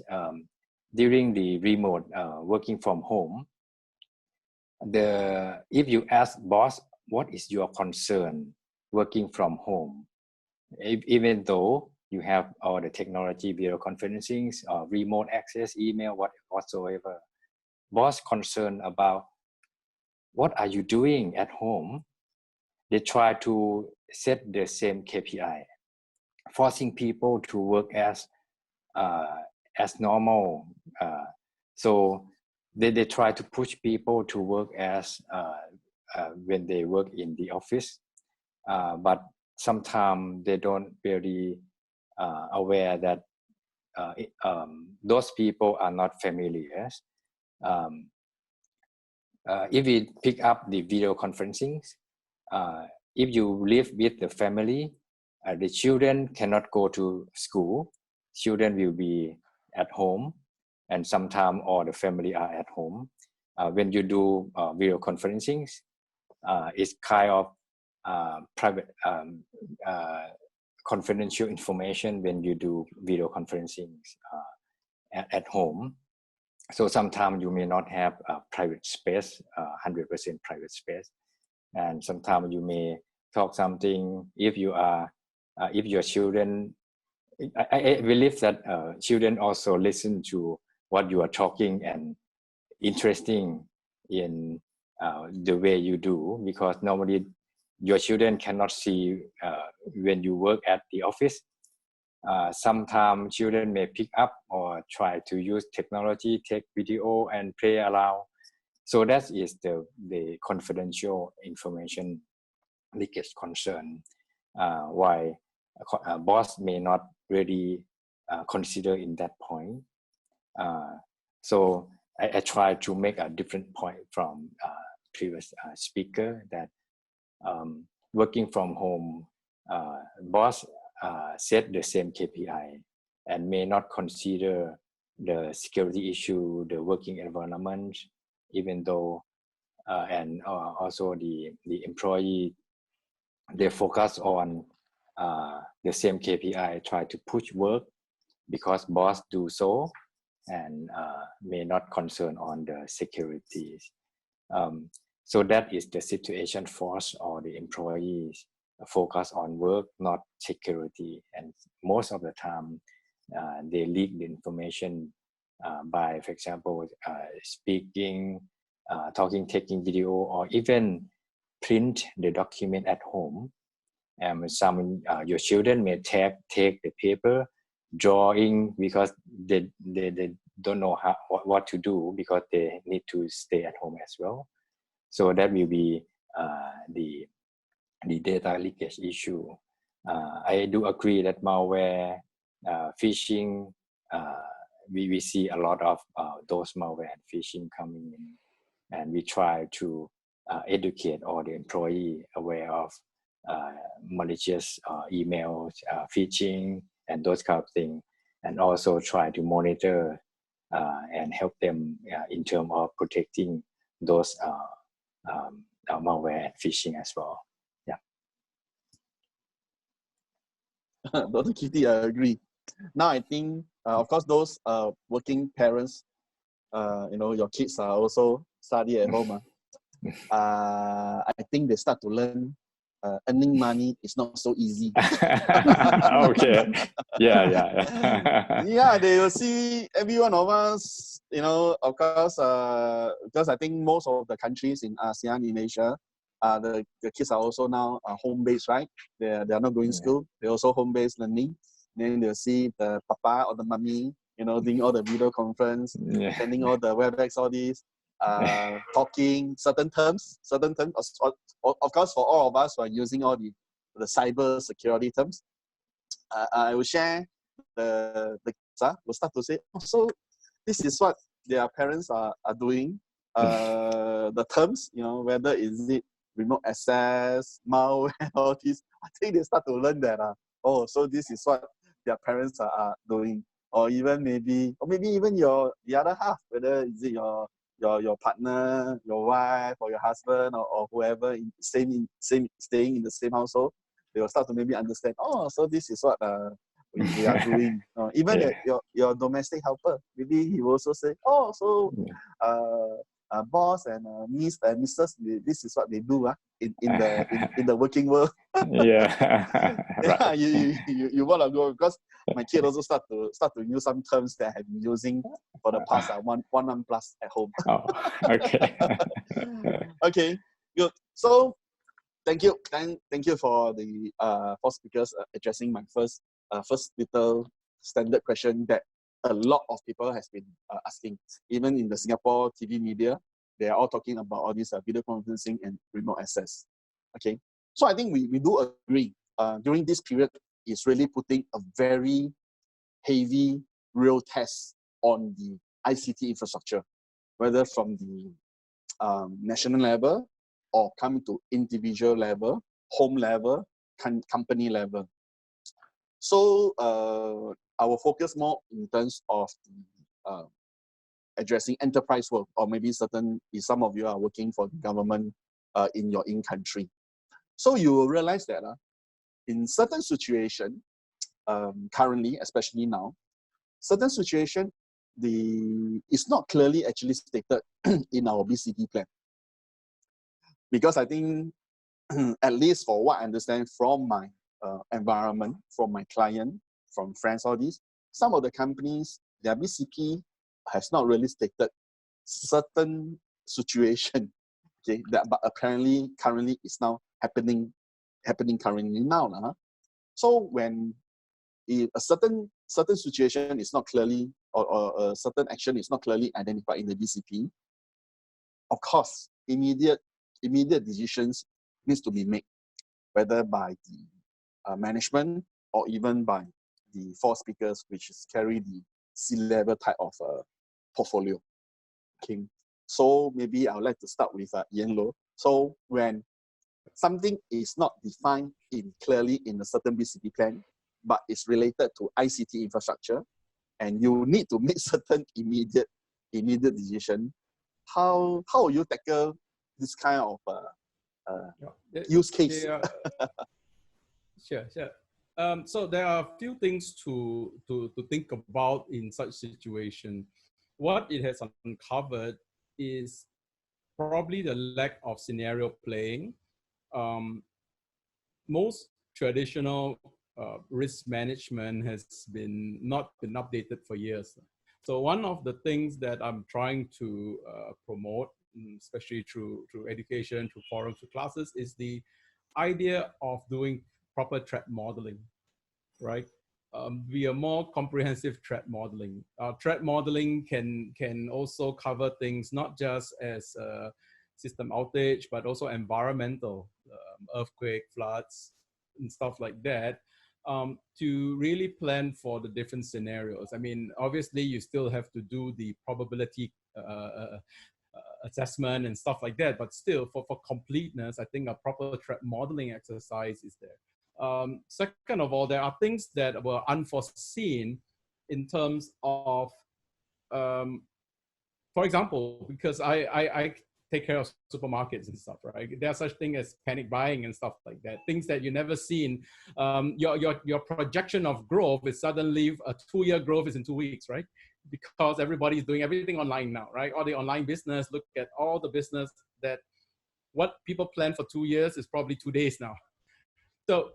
during the remote working from home, if you ask boss, what is your concern working from home? Even though you have all the technology, video conferencing, remote access, email, whatsoever, boss concerned about what are you doing at home. They try to set the same KPI, forcing people to work as normal. So they try to push people to work as when they work in the office, but sometimes they don't really aware that those people are not familiar. If we pick up the video conferencing, if you live with the family, the children cannot go to school. Children will be at home, and sometimes all the family are at home. When you do video conferencing, it's kind of private, confidential information when you do video conferencing at home. So sometimes you may not have a private space, 100% private space, and sometimes you may talk something. If your children, I believe that children also listen to what you are talking and interesting in the way you do, because normally your children cannot see when you work at the office. Sometimes children may pick up or try to use technology, take video and play around. So that is the confidential information leakage concern, why a boss may not really consider in that point. So I try to make a different point from previous speaker that working from home, boss set the same KPI and may not consider the security issue, the working environment, even though, and also the employee, they focus on the same KPI, try to push work because boss do so, and may not concern on the security. So that is the situation force or the employees focus on work, not security. And most of the time, they leak the information by, for example, speaking, talking, taking video, or even print the document at home. Some your children may take the paper, drawing because they don't know what to do because they need to stay at home as well. So that will be the data leakage issue. I do agree that malware, phishing, we see a lot of those malware and phishing coming in, and we try to educate all the employee aware of malicious emails, phishing, and those kind of things, and also try to monitor and help them in terms of protecting those malware and phishing as well. Yeah. Dr. Kitty, I agree. Now I think, of course, those working parents, your kids are also study at home. I think they start to learn earning money is not so easy. Okay. Yeah. Yeah, they will see every one of us, of course, because I think most of the countries in ASEAN, in Asia, the kids are also now home-based, right? They are not going to school. They're also home-based learning. Then they'll see the papa or the mommy, doing all the video conference, sending all the WebEx, all these, talking certain terms. Of course, for all of us who are using all the cyber security terms, I will share the kids will start to say, oh, so this is what their parents are doing. The terms, whether is it remote access, malware, all this. I think they start to learn that. Oh, so this is what their parents are doing, or maybe even the other half, whether is it your partner, your wife, or your husband, or whoever staying in the same household, they will start to maybe understand. Oh, so this is what we are doing. Even your domestic helper, maybe he will also say, oh, so boss and miss and missus, this is what they do in the working world. Yeah. Yeah, you want to go, because my kid also start to use some terms that I have been using for the past one month plus at home. Oh, okay. Okay, good. So thank you for the four speakers addressing my first little standard question that a lot of people has been asking. Even in the Singapore TV media, they are all talking about all this video conferencing and remote access. Okay, so I think we do agree during this period is really putting a very heavy real test on the ICT infrastructure, whether from the national level or coming to individual level, home level, company level. So I will focus more in terms of the, addressing enterprise work, or maybe if some of you are working for the government in your in-country. So you will realize that in certain situation, currently, especially now, certain situation, it's not clearly actually stated in our BCP plan. Because I think, at least for what I understand from my environment, from my client, from friends, all these, some of the companies, their BCP has not really stated certain situation, okay, but apparently currently is now happening currently now. So when a certain situation is not clearly, or a certain action is not clearly identified in the BCP, of course, immediate decisions needs to be made, whether by the management or even by the four speakers, which is carry the C-level type of portfolio. Okay, so maybe I would like to start with Ian Low. So when something is not defined clearly in a certain BCP plan, but it's related to ICT infrastructure, and you need to make certain immediate decision, how will you tackle this kind of use case? Sure. So there are a few things to think about in such situation. What it has uncovered is probably the lack of scenario playing. Most traditional risk management has not been updated for years. So one of the things that I'm trying to promote, especially through education, through forums, through classes, is the idea of doing proper threat modeling, right? Via more comprehensive threat modeling. Threat modeling can also cover things not just as system outage, but also environmental, earthquake, floods, and stuff like that, to really plan for the different scenarios. I mean, obviously, you still have to do the probability assessment and stuff like that, but still, for completeness, I think a proper threat modeling exercise is there. Second of all, there are things that were unforeseen in terms of, for example, because I take care of supermarkets and stuff, right? There's such thing as panic buying and stuff like that. Things that you never seen. Your projection of growth is suddenly a 2-year growth is in 2 weeks, right? Because everybody's doing everything online now, right? All the online business, look at all the business that what people plan for 2 years is probably 2 days now. So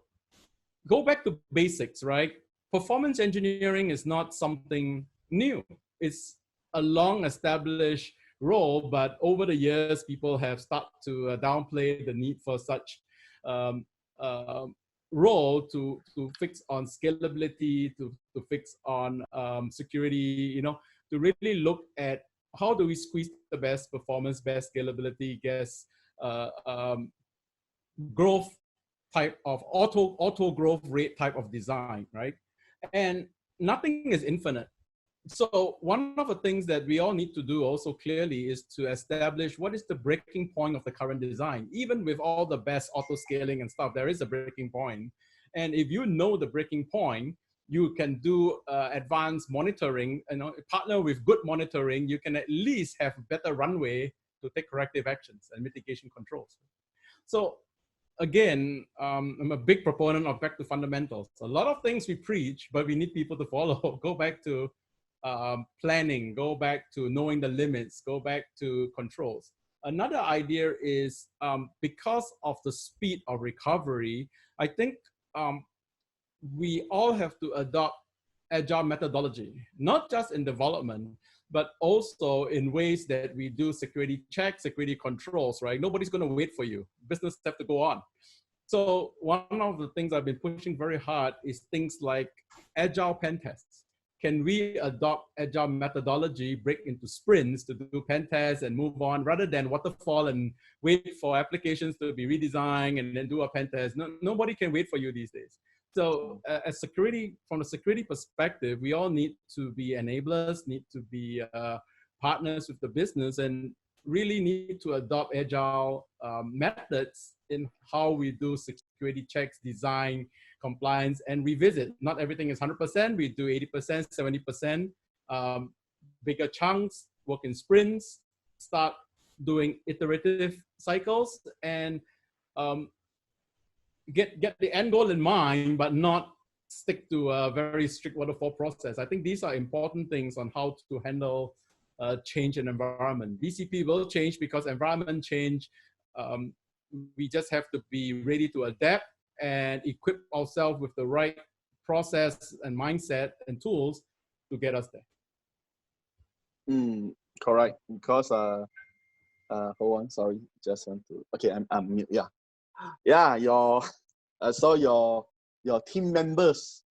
go back to basics, right? Performance engineering is not something new. It's a long established role, but over the years, people have started to downplay the need for such role to fix on scalability, to fix on security, you know, to really look at how do we squeeze the best performance, best scalability, growth type of auto growth rate type of design, right? And nothing is infinite. So one of the things that we all need to do also clearly is to establish what is the breaking point of the current design. Even with all the best auto scaling and stuff, there is a breaking point. And if you know the breaking point, you can do advanced monitoring, you know, partner with good monitoring, you can at least have better runway to take corrective actions and mitigation controls. So again, I'm a big proponent of back to fundamentals. A lot of things we preach, but we need people to follow. Go back to planning, go back to knowing the limits, go back to controls. Another idea is because of the speed of recovery, I think we all have to adopt agile methodology, not just in development, but also in ways that we do security checks, security controls, right? Nobody's going to wait for you. Business have to go on. So one of the things I've been pushing very hard is things like agile pen tests. Can we adopt agile methodology, break into sprints to do pen tests and move on, rather than waterfall and wait for applications to be redesigned and then do a pen test? No, nobody can wait for you these days. So as security, from a security perspective, we all need to be enablers, need to be partners with the business, and really need to adopt agile methods in how we do security checks, design, compliance, and revisit. Not everything is 100%. We do 80%, 70%, bigger chunks, work in sprints, start doing iterative cycles, and get the end goal in mind, but not stick to a very strict waterfall process. I think these are important things on how to handle change in environment. BCP will change because environment change. We just have to be ready to adapt and equip ourselves with the right process and mindset and tools to get us there. Correct. Because hold on, sorry, just want to. Okay, I'm mute. Yeah. So your team members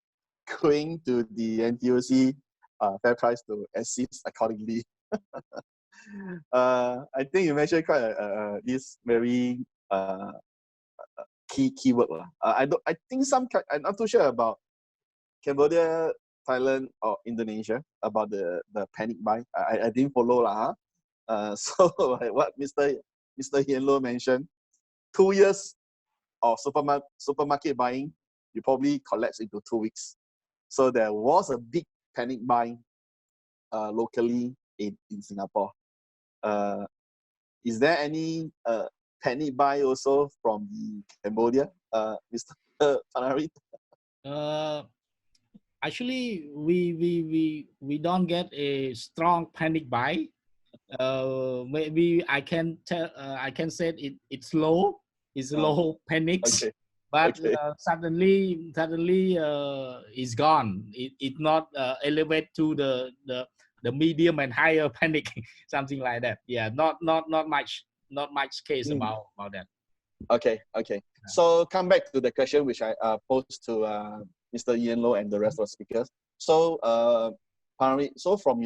going to the NTUC fair price to assist accordingly. I think you mentioned quite this very keyword. I think I'm not too sure about Cambodia, Thailand, or Indonesia about the panic buy. I didn't follow so like what Mr. Hian Lo mentioned, 2 years of supermarket buying, you probably collapse into 2 weeks. So there was a big panic buying locally in Singapore. Is there any panic buy also from the Cambodia, Mr. Panarit? Actually, we don't get a strong panic buy. Maybe I can tell, I can say it's low. It's low panics, Okay. but Okay. suddenly it's gone. It not elevate to the medium and higher panic, something like that. Yeah, not much case about that. Okay. Okay. So come back to the question which I posed to Mr. Ian Low and the rest of the speakers. So so from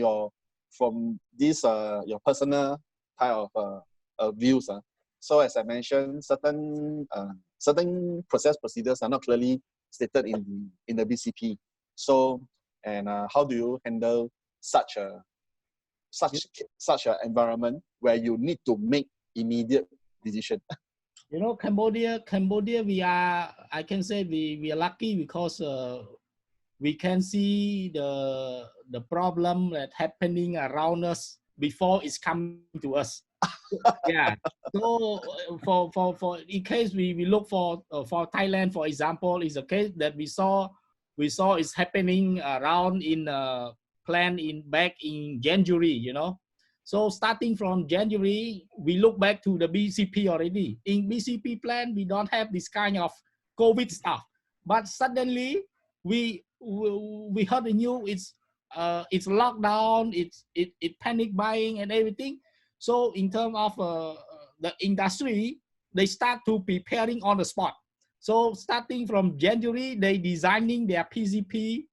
this your personal type of views, so as I mentioned, certain process procedures are not clearly stated in the BCP. So and how do you handle such an environment where you need to make immediate decision? You know, Cambodia, I can say we are lucky because we can see the problem that happening around us before it's coming to us. Yeah. So for in case we look for Thailand, for example, is a case that we saw is happening around in plan back in January, you know. So starting from January, we look back to the BCP already. In BCP plan, we don't have this kind of COVID stuff, but suddenly we heard the news. It's lockdown. It's panic buying and everything. So in terms of the industry, they start to preparing on the spot. So starting from January, they designing their PCP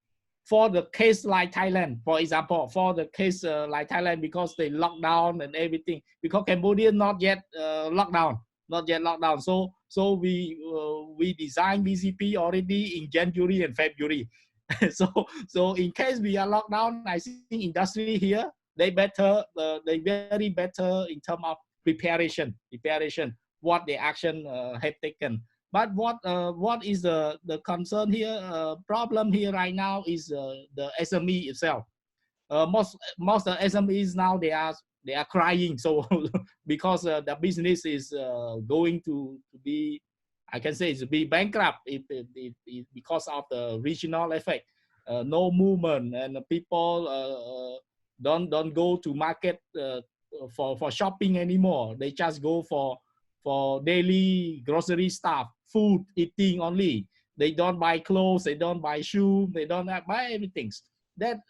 for the case like Thailand, for example, for the case like Thailand, because they lock down and everything, because Cambodia not yet locked down. So we design BCP already in January and February. so in case we are locked down, I think industry here, they very better in terms of preparation, what the action have taken. But what is the concern here, problem here right now is the SME itself. Most of the SMEs now, they are crying. So because the business is going to be, I can say, it's be bankrupt because of the regional effect. No movement, and people don't go to market for shopping anymore. They just go for daily grocery stuff, food, eating only. They don't buy clothes, they don't buy shoes, they don't buy everything. That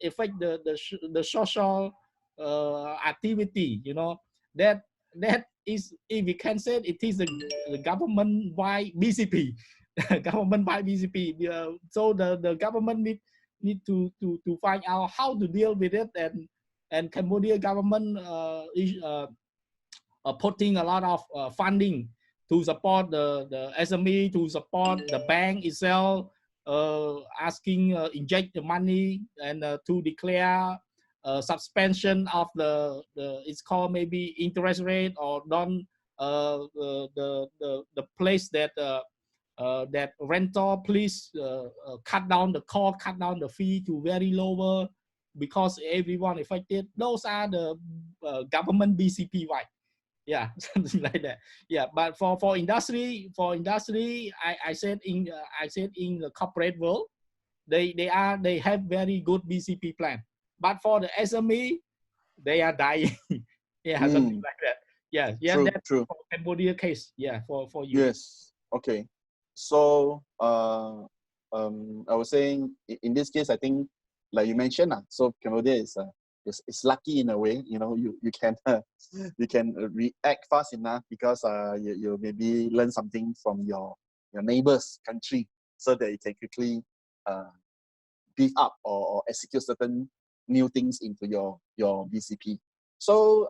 affect the social activity, you know. That is, if we can say, it is the government by BCP. Government by BCP. So the government need to find out how to deal with it, and Cambodia government is putting a lot of funding to support the SME, to support the bank itself, asking inject the money and to declare suspension of the it's called maybe interest rate, or don't the place that that rental, please cut down the cost, cut down the fee to very lower, because everyone affected. Those are the government BCP, right? Yeah, something like that. Yeah, but for industry, I said in the corporate world, they have very good BCP plan. But for the SME, they are dying. Yeah, something like that. Yeah, True, that's true. for Cambodia case. Yeah, for you. Yes. Okay. So I was saying in this case, I think, like you mentioned, so Cambodia is lucky in a way. You know, you can you can react fast enough because you maybe learn something from your neighbor's country, so that you can quickly beef up or execute certain new things into your BCP. So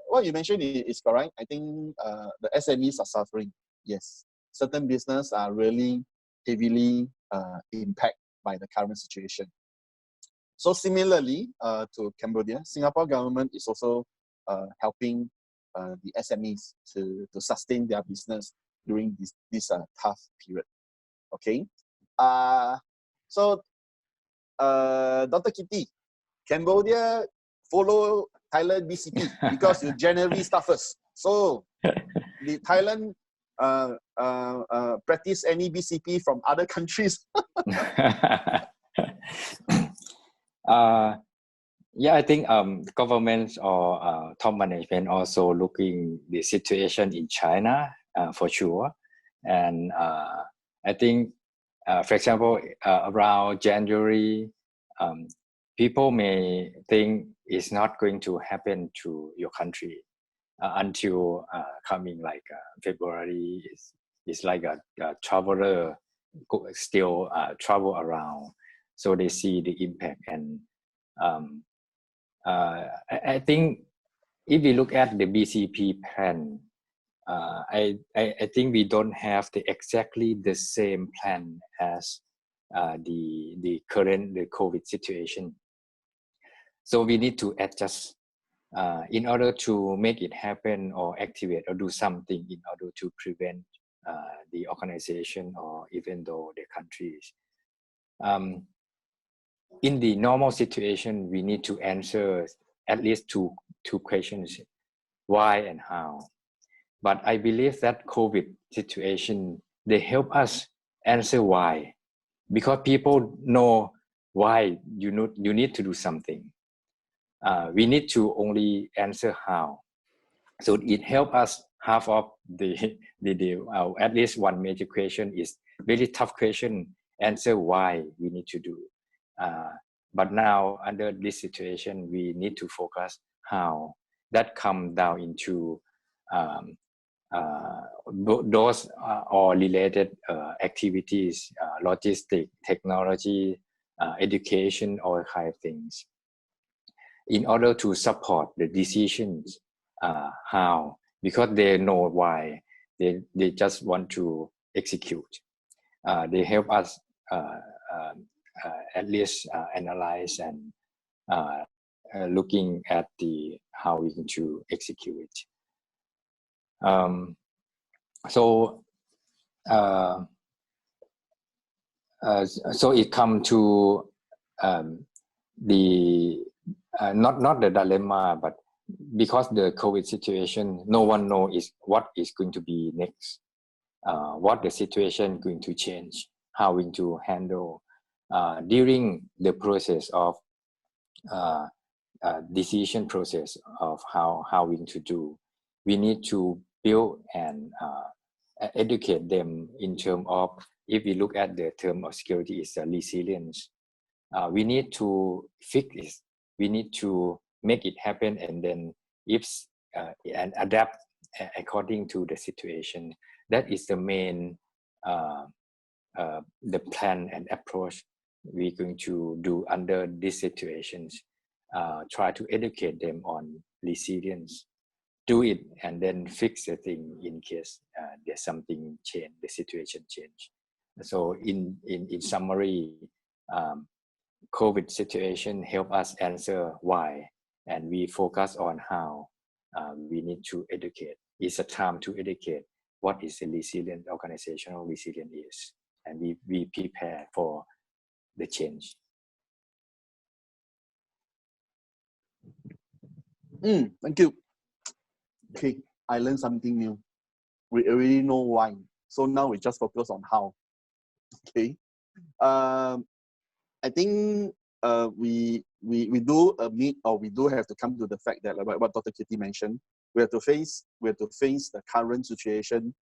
what you mentioned is correct. I think the SMEs are suffering. Yes, certain business are really heavily impacted by the current situation. So similarly to Cambodia, Singapore government is also helping the SMEs to sustain their business during this tough period. Okay. So Dr. Kitty, Cambodia follow Thailand BCP because you January start first. So did Thailand practice any BCP from other countries? Yeah, I think governments or top management also looking the situation in China for sure. And I think, for example, around January, people may think it's not going to happen to your country until coming like February. It's like a traveler still travel around, so they see the impact. And I think if we look at the BCP plan, I think we don't have exactly the same plan as the current COVID situation. So we need to adjust in order to make it happen or activate or do something in order to prevent the organization or even though the countries. In the normal situation, we need to answer at least two questions: why and how. But I believe that COVID situation, they help us answer why, because people know why you need to do something. We need to only answer how. So it helps us. Half of the at least one major question is very tough question. Answer why we need to do. But now under this situation, we need to focus how. That comes down into those or related activities, logistics, technology, education, all kind of things, in order to support the decisions. How? Because they know why. They just want to execute. They help us at least analyze and looking at how we can to execute it. So it comes to the not the dilemma, but because the COVID situation, no one knows what is going to be next, what the situation going to change, how we to handle during the process of decision process of how we to do. We need to build and educate them in terms of, if we look at the term of security, is resilience. We need to fix this. We need to make it happen, and then and adapt according to the situation. That is the main the plan and approach we're going to do under these situations. Try to educate them on resilience, do it, and then fix the thing in case there's something change, the situation change. So in summary, COVID situation help us answer why, and we focus on how. We need to educate. It's a time to educate what is a resilient organizational resilience is, and we prepare for the change. Thank you. Okay, I learned something new. We already know why, so now we just focus on how. Okay, I think we do admit, or we do have to come to the fact that, like what Dr. Kitty mentioned, we have to face the current situation.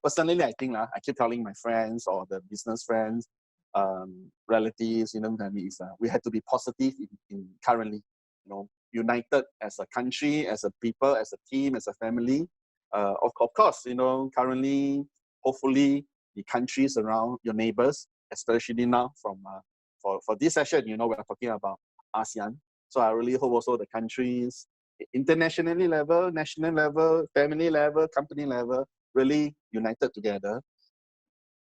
Personally, I think I keep telling my friends or the business friends, relatives, families, we have to be positive in currently, united as a country, as a people, as a team, as a family. Of course, currently, hopefully, the countries around your neighbors, especially now for this session, we're talking about ASEAN. So I really hope also the countries, internationally level, national level, family level, company level, really united together.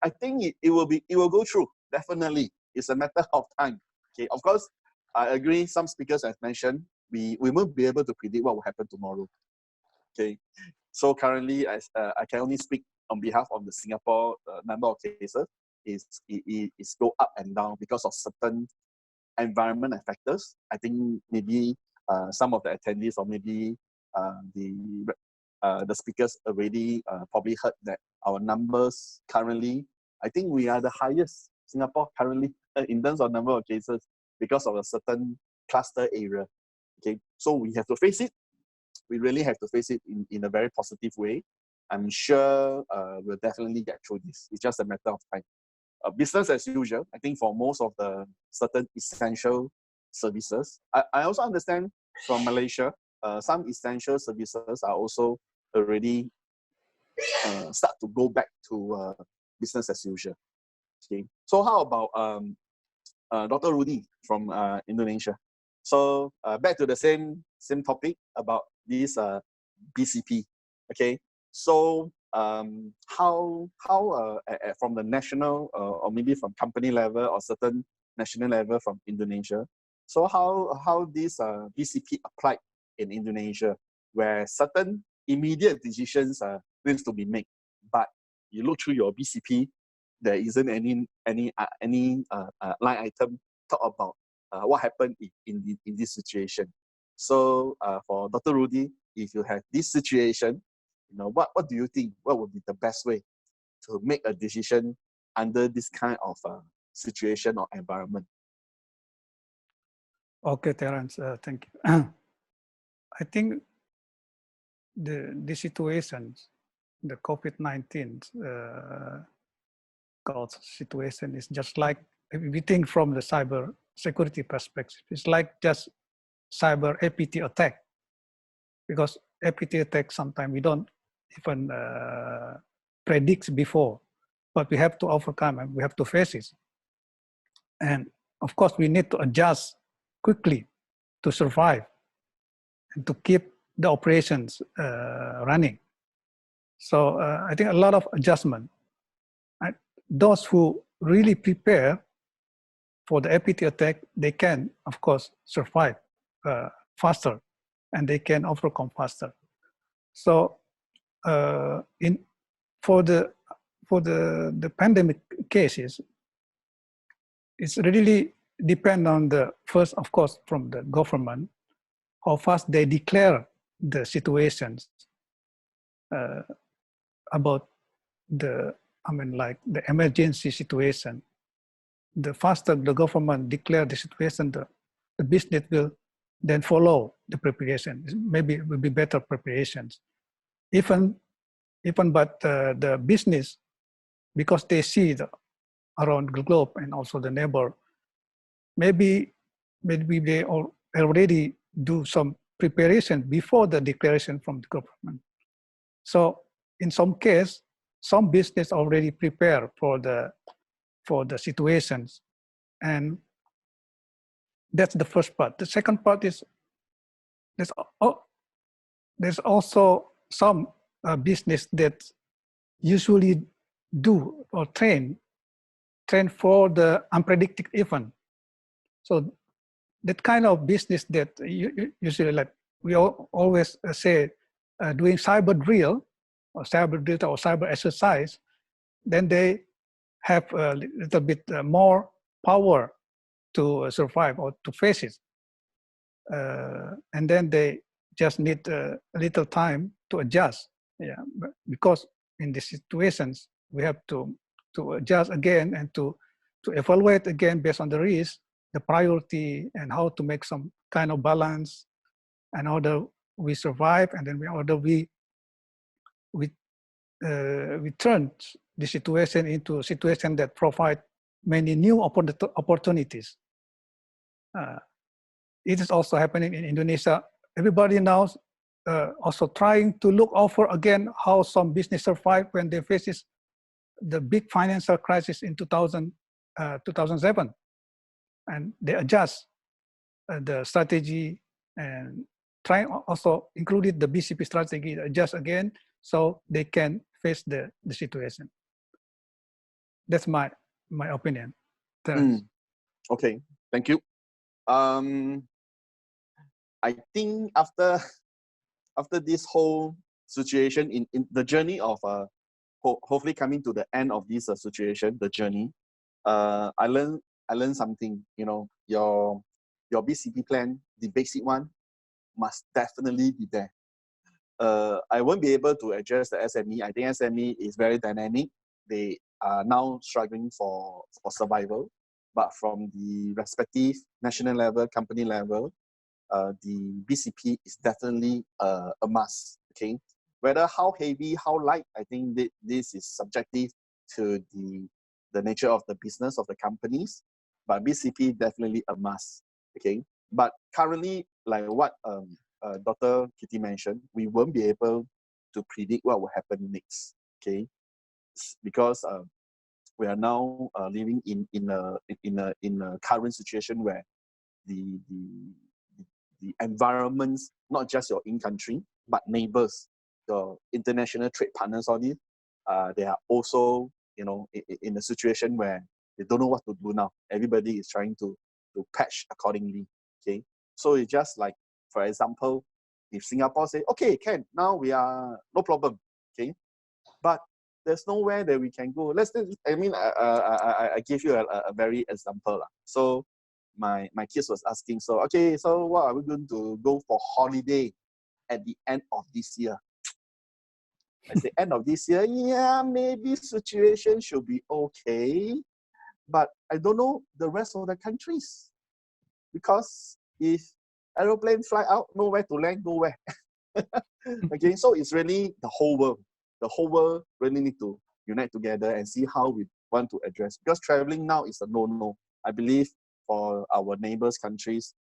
I think it will go through, definitely. It's a matter of time. Okay, of course, I agree. Some speakers have mentioned we won't be able to predict what will happen tomorrow. Okay, so currently, I can only speak on behalf of the Singapore number of cases. Is go up and down because of certain environment factors. I think maybe some of the attendees or maybe the speakers already probably heard that our numbers currently, I think we are the highest Singapore currently in terms of number of cases because of a certain cluster area. Okay, so we have to face it. We really have to face it in a very positive way. I'm sure we'll definitely get through this. It's just a matter of time. Business as usual, I think for most of the certain essential services. I also understand from Malaysia, some essential services are also already start to go back to business as usual. Okay, so how about Dr. Rudy from Indonesia? So back to the same topic about this BCP. Okay, so how from the national or maybe from company level or certain national level from Indonesia, so how this BCP applied in Indonesia, where certain immediate decisions needs to be made, but you look through your BCP, there isn't any line item talk about what happened in this situation. So for Dr. Rudy, if you have this situation, you know, what do you think? What would be the best way to make a decision under this kind of situation or environment? Okay, Terence, thank you. I think the situations, the COVID-19 situation is just like, if we think from the cyber security perspective, it's like just cyber APT attack, because APT attack sometimes we don't even predict before, but we have to overcome and we have to face it. And of course, we need to adjust quickly to survive and to keep the operations running. So I think a lot of adjustment. And those who really prepare for the APT attack, they can, of course, survive faster and they can overcome faster. So for the pandemic cases, it's really depend on the first, of course, from the government, how fast they declare the situations about the, like the emergency situation. The faster the government declare the situation, the business will then follow the preparation. Maybe it will be better preparations. But the business, because they see around the globe and also the neighbor, maybe they already do some preparation before the declaration from the government. So in some case, some business already prepare for the situations, and that's the first part. The second part is there's also some business that usually do or train for the unpredicted event. So that kind of business that usually, like we always say, doing cyber drill or cyber data or cyber exercise, then they have a little bit more power to survive or to face it. And then they just need a little time to adjust. Yeah, because in these situations, we have to adjust again and to evaluate again based on the risk, the priority, and how to make some kind of balance, and how we survive, and then we turn the situation into a situation that provide many new opportunities. It is also happening in Indonesia. Everybody now also trying to look over again how some business survive when they faces the big financial crisis in 2007. And they adjust the strategy and trying also included the BCP strategy, adjust again so they can face the situation. That's my opinion. Okay, thank you. I think after this whole situation in the journey of hopefully coming to the end of this situation, the journey, I learned something. You know, your BCP plan, the basic one, must definitely be there. I won't be able to address the SME. I think SME is very dynamic. They are now struggling for survival. But from the respective national level, company level, the BCP is definitely a must. Okay, whether how heavy, how light, I think this is subjective to the nature of the business of the companies. But BCP definitely a must. Okay, but currently, like what Dr. Kitty mentioned, we won't be able to predict what will happen next. Okay, because we are now living in a current situation where the environments, not just your in-country, but neighbors, the international trade partners, all these, they are also, you know, in a situation where they don't know what to do now. Everybody is trying to patch accordingly. Okay, so it's just like, for example, if Singapore say, okay, now we are no problem. Okay, but there's nowhere that we can go. I give you a very example. So my kids was asking, so okay, so what are we going to go for holiday at the end of this year? I say end of this year, yeah, maybe situation should be okay, but I don't know the rest of the countries, because if aeroplane fly out, nowhere to land, nowhere. Okay, so it's really the whole world. The whole world really need to unite together and see how we want to address. Because traveling now is a no-no. I believe for our neighbors countries,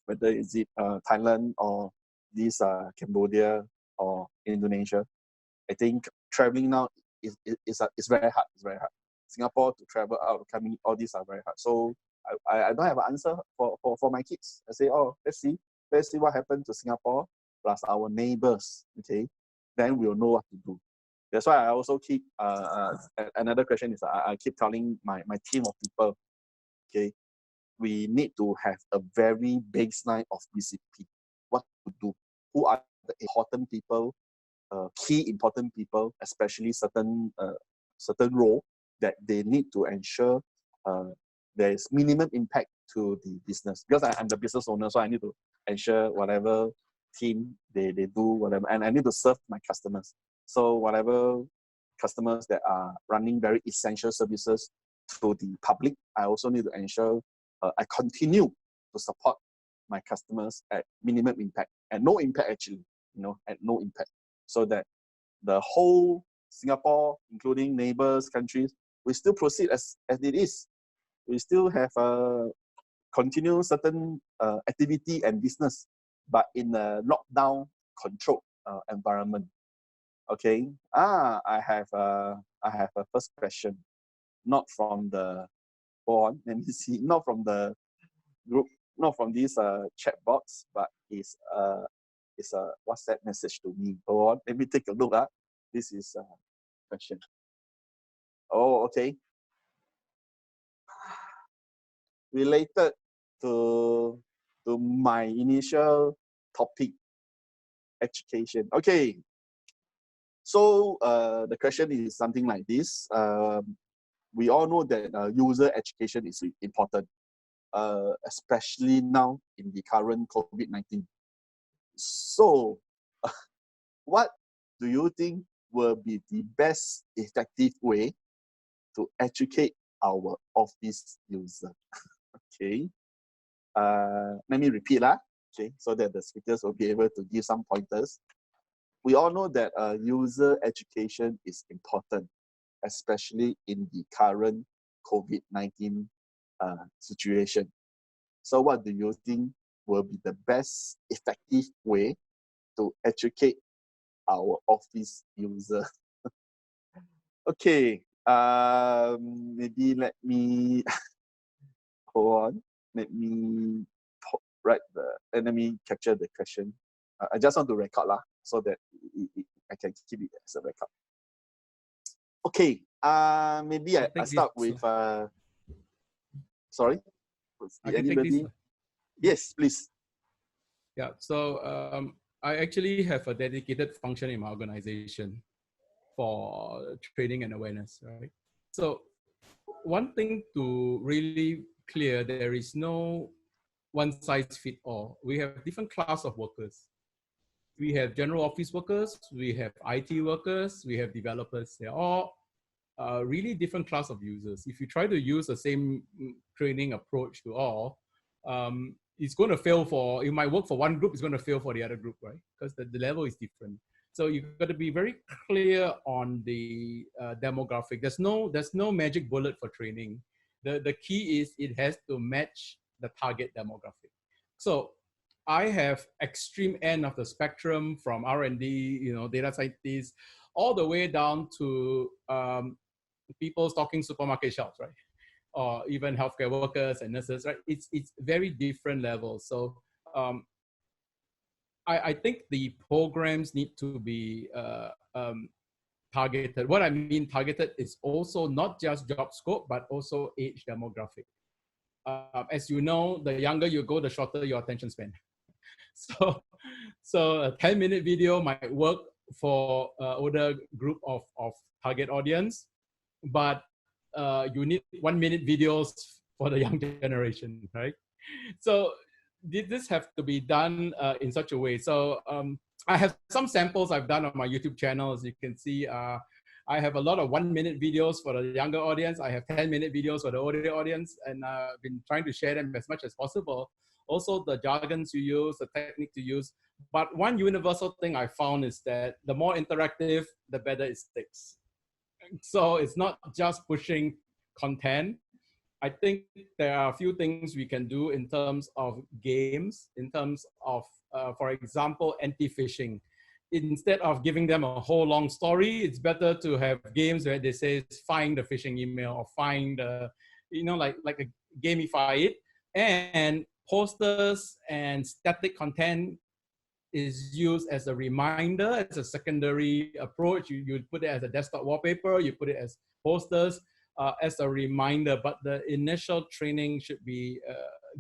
whether is it Thailand or this Cambodia or Indonesia, I think traveling now is very hard. It's very hard. Singapore to travel out, coming, all these are very hard. So I don't have an answer for my kids. I say, oh, let's see what happened to Singapore plus our neighbors. Okay, then we'll know what to do. That's why I also keep another question is I keep telling my team of people, okay, we need to have a very baseline of BCP. What to do? Who are the important people, key important people, especially certain role that they need to ensure there is minimum impact to the business. Because I'm the business owner, so I need to ensure whatever team they do, whatever, and I need to serve my customers. So whatever customers that are running very essential services to the public, I also need to ensure I continue to support my customers at minimum impact, at no impact actually, at no impact, so that the whole Singapore, including neighbors, countries, we still proceed as it is. We still have continue certain activity and business, but in a lockdown controlled environment. Okay. I have a first question, not from the board. Let me see. Not from the group, not from this chat box, but it's a WhatsApp message to me. Go on. Let me take a look. This is a question. Oh, okay. Related to my initial topic, education. Okay. So the question is something like this. We all know that user education is important, especially now in the current COVID-19. So what do you think will be the best effective way to educate our office user? Okay. Let me repeat okay, so that the speakers will be able to give some pointers. We all know that user education is important, especially in the current COVID-19 situation. So what do you think will be the best effective way to educate our office user? Okay, maybe let me hold on. Let me let me capture the question. I just want to record so that I can keep it as a record. Okay, maybe I start with sorry. Anybody? Yes, please. Yeah, so I actually have a dedicated function in my organization for training and awareness, right? So one thing to really clear, there is no one size fit all. We have different class of workers. We have general office workers, we have IT workers, we have developers. They're all really different class of users. If you try to use the same training approach to all, it's going to fail it might work for one group, it's going to fail for the other group, right? Because the level is different. So you've got to be very clear on the demographic. There's no magic bullet for training. The key is it has to match the target demographic. So I have extreme end of the spectrum from R&D, data scientists, all the way down to people stocking supermarket shelves, right? Or even healthcare workers and nurses, right? It's very different levels. So I think the programs need to be targeted. What I mean targeted is also not just job scope, but also age demographic. As you know, the younger you go, the shorter your attention span. So a 10-minute video might work for older group of target audience, but you need 1-minute videos for the young generation, right? So this have to be done in such a way. So I have some samples I've done on my YouTube channel. As you can see, I have a lot of 1-minute videos for the younger audience. I have 10-minute videos for the older audience, and I've been trying to share them as much as possible. Also, the jargons you use, the technique to use. But one universal thing I found is that the more interactive, the better it sticks. So it's not just pushing content. I think there are a few things we can do in terms of games, in terms of, for example, anti-phishing. Instead of giving them a whole long story, it's better to have games where they say, find the phishing email or find, like a gamify it. And posters and static content is used as a reminder, as a secondary approach. You put it as a desktop wallpaper, you put it as posters as a reminder, but the initial training should be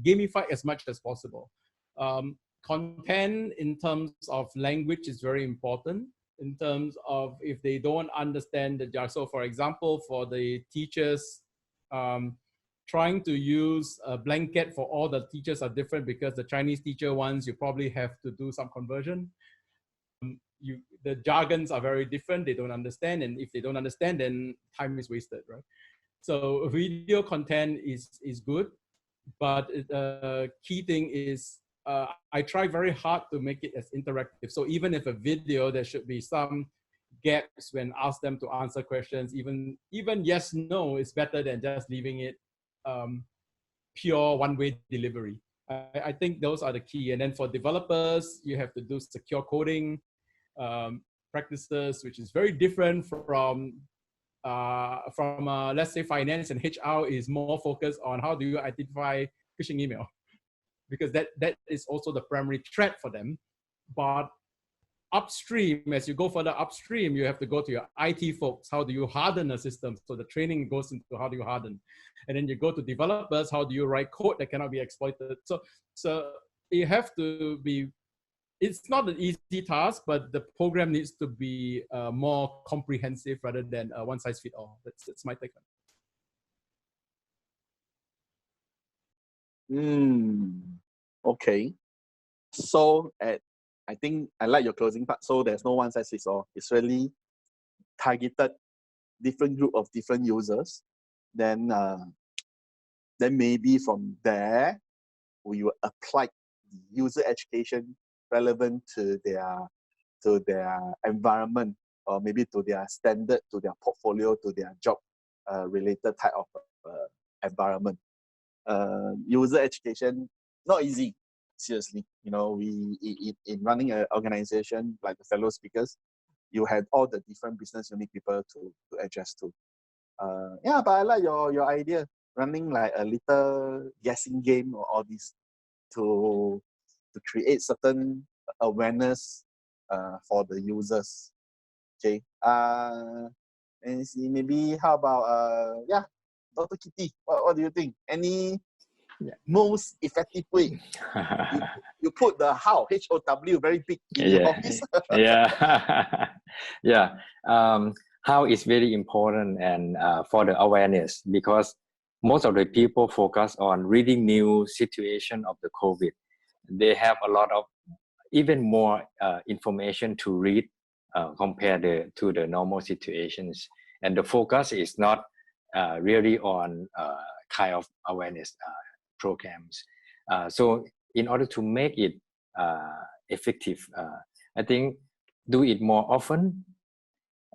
gamified as much as possible. Content in terms of language is very important, in terms of if they don't understand the jargon. So for example, for the teachers, trying to use a blanket for all the teachers are different, because the Chinese teacher ones, you probably have to do some conversion. The jargons are very different, they don't understand, and if they don't understand, then time is wasted, right? So video content is good, but the key thing is I try very hard to make it as interactive. So even if a video, there should be some gaps when asked them to answer questions. Even yes, no is better than just leaving it pure one-way delivery. I think those are the key. And then for developers, you have to do secure coding practices, which is very different from let's say finance and HR is more focused on how do you identify phishing email, because that is also the primary threat for them. But upstream, as you go further upstream, you have to go to your IT folks. How do you harden a system? So the training goes into how do you harden. And then you go to developers, how do you write code that cannot be exploited? So you have to be, it's not an easy task, but the program needs to be more comprehensive rather than one size fits all. That's my take on it. Okay. So I think I like your closing part. So there's no one size fits all. It's really targeted different group of different users. Then maybe from there we will apply user education relevant to their environment, or maybe to their standard, to their portfolio, to their job related type of environment. User education, not easy. Seriously, we in running an organization like the fellow speakers, you had all the different business unit people to adjust to. Yeah, but I like your idea, running like a little guessing game or all this to create certain awareness for the users. Okay. And see, maybe how about Dr. Kitty? What do you think? Any most effective way? you put the how, HOW, very big in your office. How is very important, and for the awareness, because most of the people focus on reading new situation of the COVID. They have a lot of even more information to read compared to the normal situations. and the focus is not really on kind of awareness programs. So in order to make it effective, I think do it more often.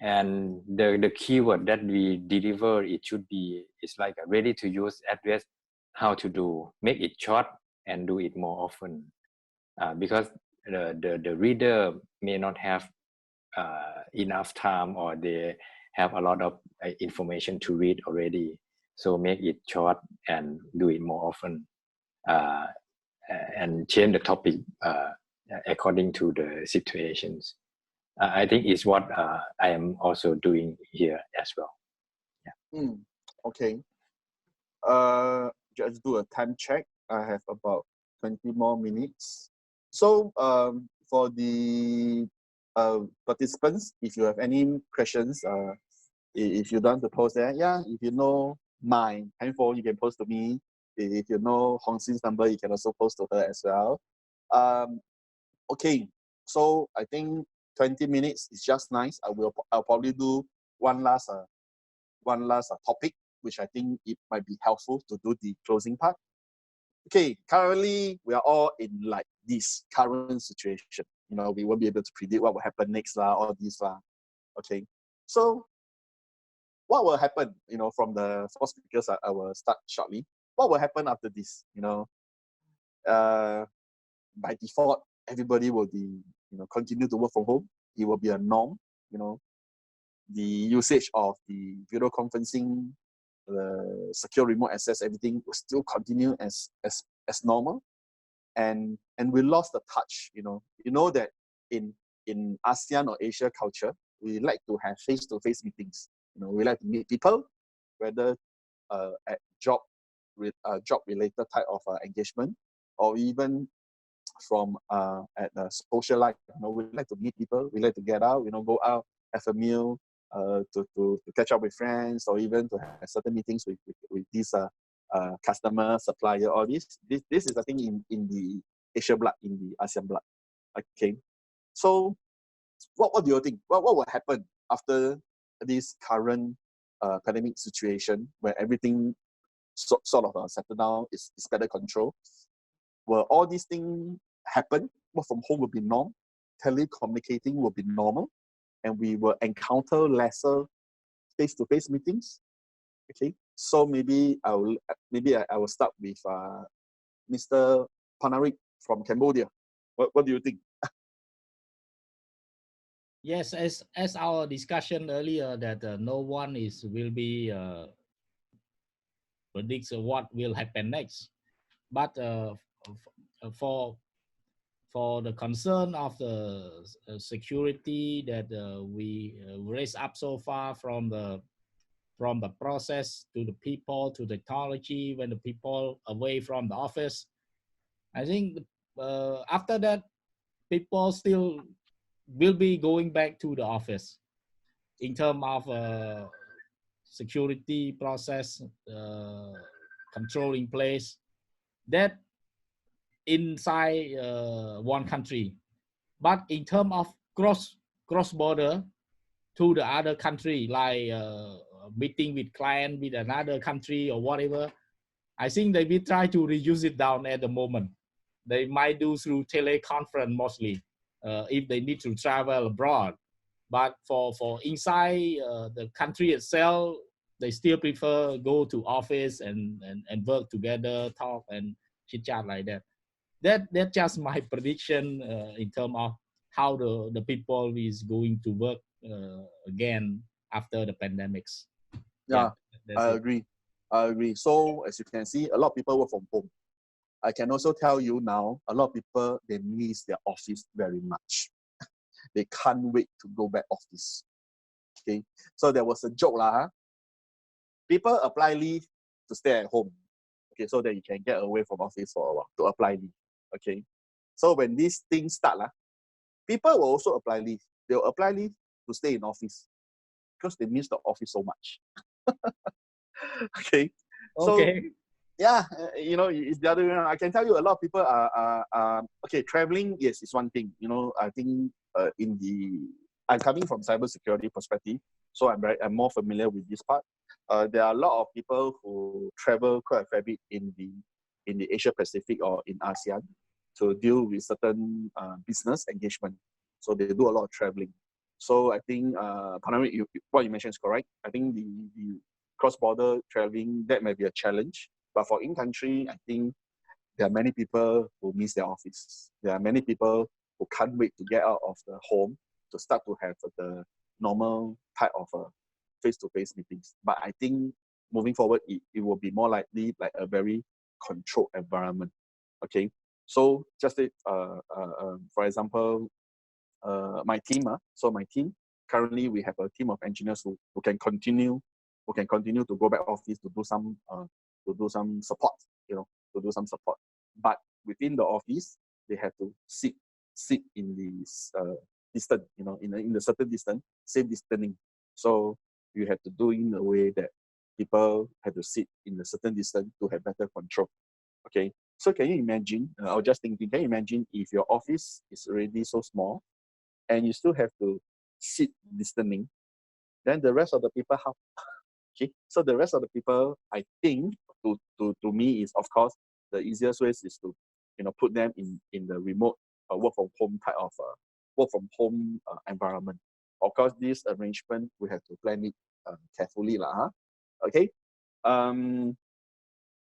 And the keyword that we deliver, it should be, it's like a ready to use address, how to do, make it short and do it more often. Because the reader may not have enough time, or they have a lot of information to read already. So make it short and do it more often, and change the topic according to the situations. I think is what I am also doing here as well. Yeah. Okay. Just do a time check. I have about 20 more minutes. So for the participants, if you have any questions, if you don't want to post there, yeah, if you know my handphone, you can post to me. If you know Hong Sin's number, you can also post to her as well. Okay, so I think 20 minutes is just nice. I'll probably do one last topic, which I think it might be helpful to do the closing part. Okay, currently we are all in like this current situation. You know, we won't be able to predict what will happen next all this Okay, so what will happen? You know, from the four speakers, I will start shortly. What will happen after this? You know, by default, everybody will be, you know, continue to work from home. It will be a norm. You know, the usage of the video conferencing, the secure remote access, everything will still continue as normal. And we lost the touch. You know that in ASEAN or Asia culture, we like to have face-to-face meetings. You know, we like to meet people, whether at job related type of engagement, or even from at the social life. You know, we like to meet people, we like to get out, you know, go out, have a meal, to catch up with friends, or even to have certain meetings with these customer, supplier, all this. This is, I think, in the Asia blood, in the ASEAN blood. Okay, so what do you think? What will happen after this current pandemic situation, where everything sort of settled down, is better control? Will all these things happen? Work from home will be norm, telecommunicating will be normal, and we will encounter lesser face-to-face meetings. Okay, so maybe I will start with Mr. Panarik from Cambodia. What do you think? Yes, as our discussion earlier, that no one will be predicts what will happen next, but for the concern of the security that we raised up so far, from the process to the people to technology, when the people away from the office, I think after that, people still will be going back to the office in terms of security process, control in place, that inside one country. But in terms of cross border to the other country, like meeting with client with another country or whatever, I think they will try to reduce it down at the moment. They might do through teleconference mostly, if they need to travel abroad. But for inside the country itself, they still prefer go to office and work together, talk and chit chat like that. That's just my prediction in terms of how the people is going to work again after the pandemics. Yeah, I agree. So as you can see, a lot of people work from home. I can also tell you now, a lot of people, they miss their office very much. They can't wait to go back office. Okay, so there was a joke lah. People apply leave to stay at home. Okay, so that you can get away from office for a while to apply leave. Okay, so when these things start people will also apply leave. They'll apply leave to stay in office because they miss the office so much. Okay, so yeah, you know, it's the other way around. I can tell you a lot of people are okay. Traveling, yes, is one thing. You know, I think I'm coming from cybersecurity perspective. so I'm more familiar with this part. There are a lot of people who travel quite a fair bit in the Asia Pacific or in ASEAN to deal with certain business engagement. So they do a lot of traveling. So I think, Panamit, what you mentioned is correct. I think the cross-border traveling, that may be a challenge. But for in-country, I think there are many people who miss their office. There are many people who can't wait to get out of the home to start to have the normal type of face-to-face meetings. But I think moving forward, it will be more likely like a very controlled environment. Okay, so just for example, my team. So my team, currently we have a team of engineers who can continue to go back office to do some support, to do some support. But within the office, they have to sit in this distance, in a certain distance, safe distancing. So you have to do in a way that people have to sit in a certain distance to have better control. Okay, so can you imagine? I was just thinking, can you imagine if your office is already so small, and you still have to sit distancing? Then the rest of the people, how? Okay, so the rest of the people, I think, to me is, of course, the easiest way is to, put them in the remote work from home type of work from home environment. Of course, this arrangement we have to plan it carefully, Okay.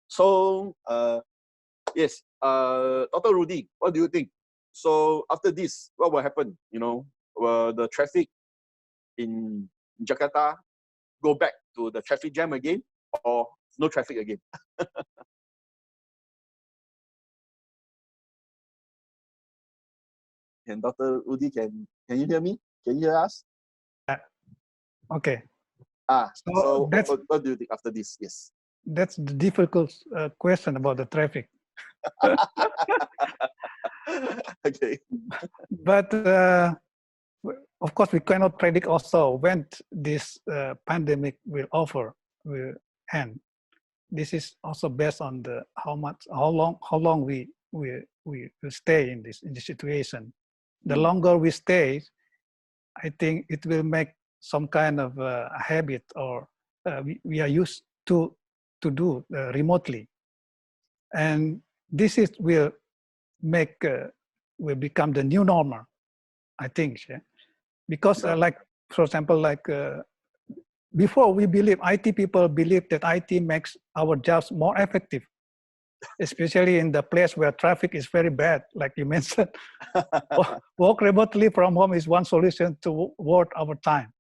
So yes, Dr. Rudy, what do you think? So after this, what will happen? The traffic in Jakarta go back to the traffic jam again, or no traffic again? And Dr. Rudy, can you hear me? Can you hear us? Okay. So that's what do you think after this? Yes. that's the difficult question about the traffic. Okay. But of course, we cannot predict also when this pandemic will end. This is also based on how long we will stay in this situation. The longer we stay, I think it will make some kind of habit, or we are used to do remotely, and this will become the new normal, I think. Yeah? Because for example, before IT people believe that IT makes our jobs more effective, especially in the place where traffic is very bad, like you mentioned. Work remotely from home is one solution to work our time.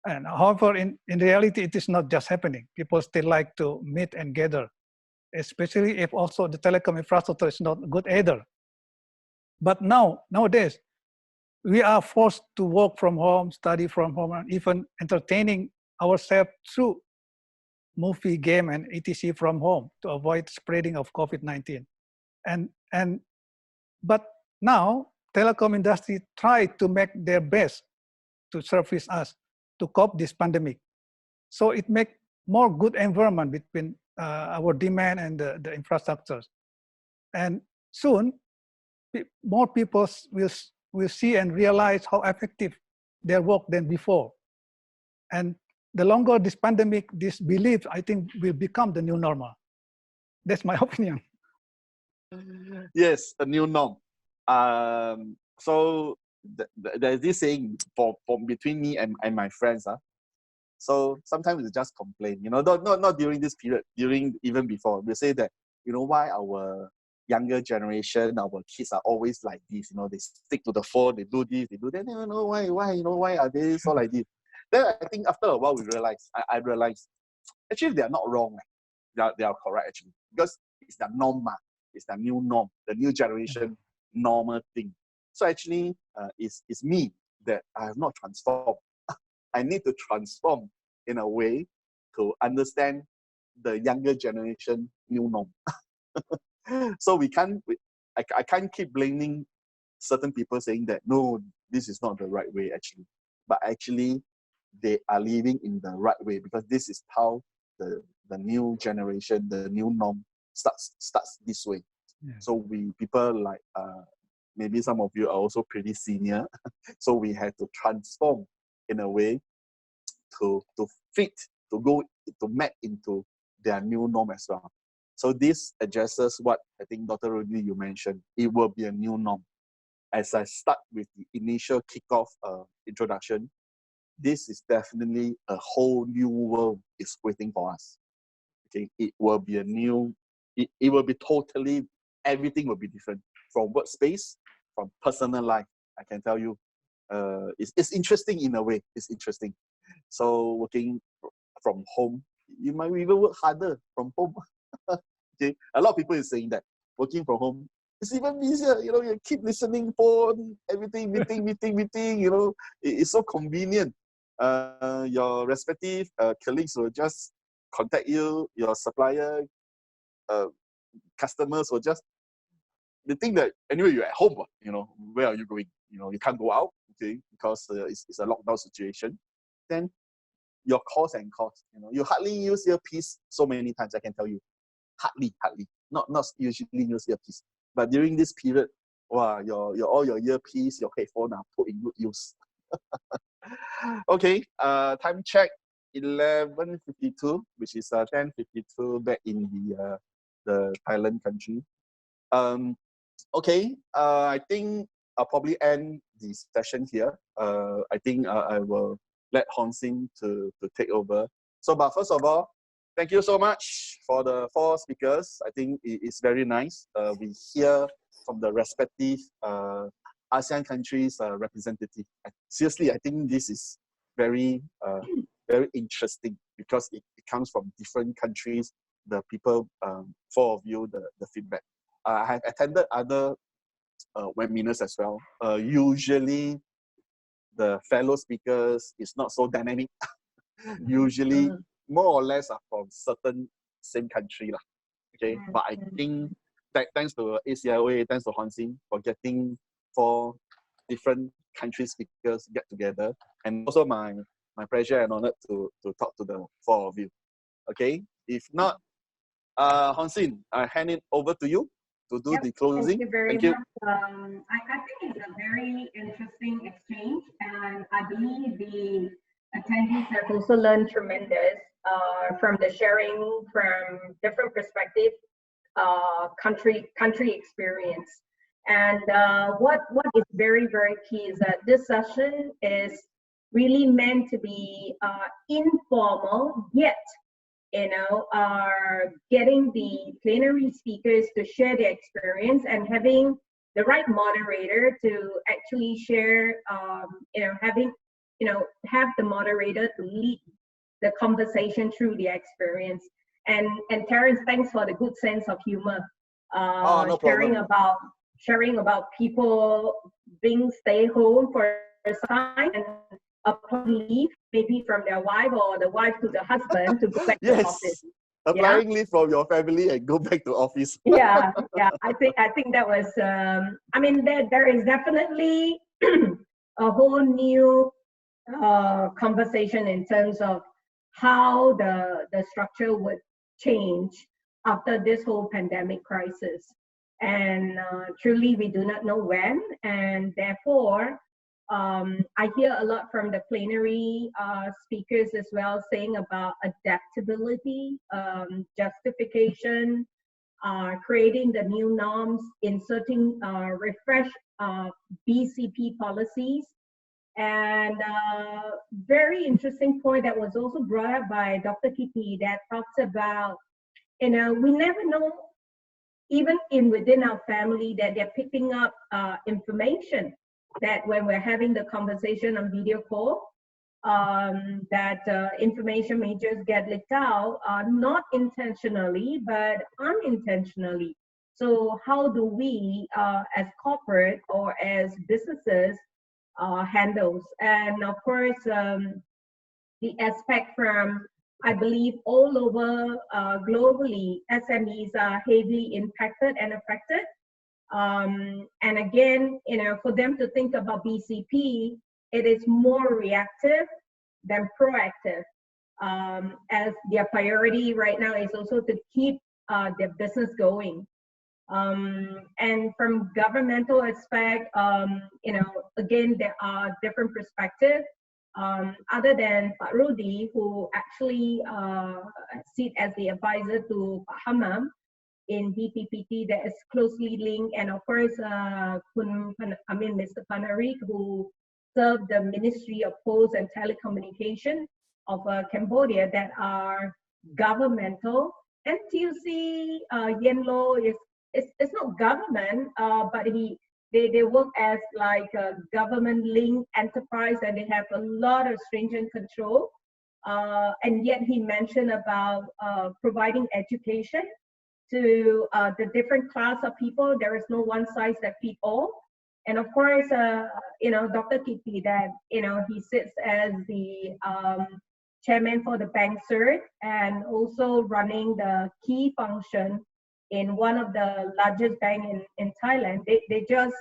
And however, in reality, it is not just happening. People still like to meet and gather, especially if also the telecom infrastructure is not good either. But nowadays, we are forced to work from home, study from home, and even entertaining ourselves through movie, game, and etc. from home to avoid spreading of COVID-19. But now, telecom industry try to make their best to service us to cope this pandemic. So it make more good environment between our demand and the infrastructures. And soon, more people will see and realize how effective their work than before. And the longer this pandemic, this belief, I think, will become the new normal. That's my opinion. Yes, a new norm. So there's this saying for between me and my friends. So sometimes we just complain, not during this period, even before. We say that, why our younger generation, our kids are always like this, they stick to the phone, they do this, they do that. They don't know why, why are they so like this? Then I think after a while we realize, I realized, actually they are not wrong. They are correct actually, because it's the norm, it's the new norm, the new generation normal thing. So actually, it's me that I have not transformed. I need to transform in a way to understand the younger generation new norm. So I can't keep blaming certain people saying that, no, this is not the right way actually. But actually, they are living in the right way, because this is how the new generation, the new norm starts this way. Yeah. So people like, maybe some of you are also pretty senior. So we had to transform in a way to fit, to go, to map into their new norm as well. So this addresses what I think Dr. Rudy, you mentioned. It will be a new norm. As I start with the initial kickoff introduction, this is definitely a whole new world is waiting for us. Okay, it will be a new, it will be totally, everything will be different from workspace, from personal life. I can tell you, it's interesting in a way. It's interesting. So working from home, you might even work harder from home. Okay, a lot of people is saying that working from home it's even easier. You know, you keep listening phone, everything, meeting. You know, it's so convenient. Your respective colleagues will just contact you. Your supplier, customers will just, they think that anyway you're at home. You know, where are you going? You know, you can't go out. Okay, because it's a lockdown situation. Then your calls and calls. You know, you hardly use earpiece so many times. I can tell you, hardly. Not usually use earpiece. But during this period, wow, all your earpiece, your headphone are put in good use. Okay, time check 11:52, which is 10:52 back in the Thailand country. Okay, I think I'll probably end the session here. I think I will let Hong Sin to take over. So, but first of all, thank you so much for the 4 speakers. I think it's very nice. We hear from the respective ASEAN countries' representative. Seriously, I think this is very, very interesting because it comes from different countries. The people, 4 of you, the feedback. I have attended other webinars as well. Usually, the fellow speakers is not so dynamic. Usually, more or less are from certain same country lah. Okay, but I think thanks to ACIOA, thanks to Hong Sin for getting 4 different country speakers get together, and also my pleasure and honor to talk to the 4 of you. Okay, if not, Hong Sin, I hand it over to you to do the closing. Thank you very Thank you. much. I think it's a very interesting exchange, and I believe the attendees have also learned tremendous from the sharing from different perspectives, country experience. And what is very, very key is that this session is really meant to be informal, yet getting the plenary speakers to share their experience and having the right moderator to actually share, have the moderator to lead the conversation through the experience. And Terence, thanks for the good sense of humor. No sharing about people being stay home for a time and leave maybe from their wife or the wife to the husband to go back to office. Applying leave from your family and go back to office. yeah. I think that was. I mean, there is definitely a whole new conversation in terms of how the structure would change after this whole pandemic crisis. And truly, we do not know when, and therefore, I hear a lot from the plenary speakers as well, saying about adaptability, justification, creating the new norms, inserting refresh BCP policies. And very interesting point that was also brought up by Dr. Kitty that talks about, we never know, even within our family, that they're picking up information that when we're having the conversation on video call, that information may just get leaked out, not intentionally, but unintentionally. So how do we, as corporate or as businesses, handles? And of course, the aspect from, I believe, all over globally, SMEs are heavily impacted and affected. And again, for them to think about BCP, it is more reactive than proactive, as their priority right now is also to keep their business going. And from governmental aspect, again, there are different perspectives. other than Pak Rudy, who actually sit as the advisor to Pak Hamam in BPPT, that is closely linked, and of course, Mr. Panarik, who served the Ministry of Posts and Telecommunication of Cambodia, that are governmental. NTUC Yenlo it's not government, but they work as like a government-linked enterprise, and they have a lot of stringent control. And yet he mentioned about providing education to the different class of people. There is no one size that fits all. And of course, Dr. Kitty, that, he sits as the chairman for the bank cert, and also running the key function in one of the largest bank in Thailand. They just,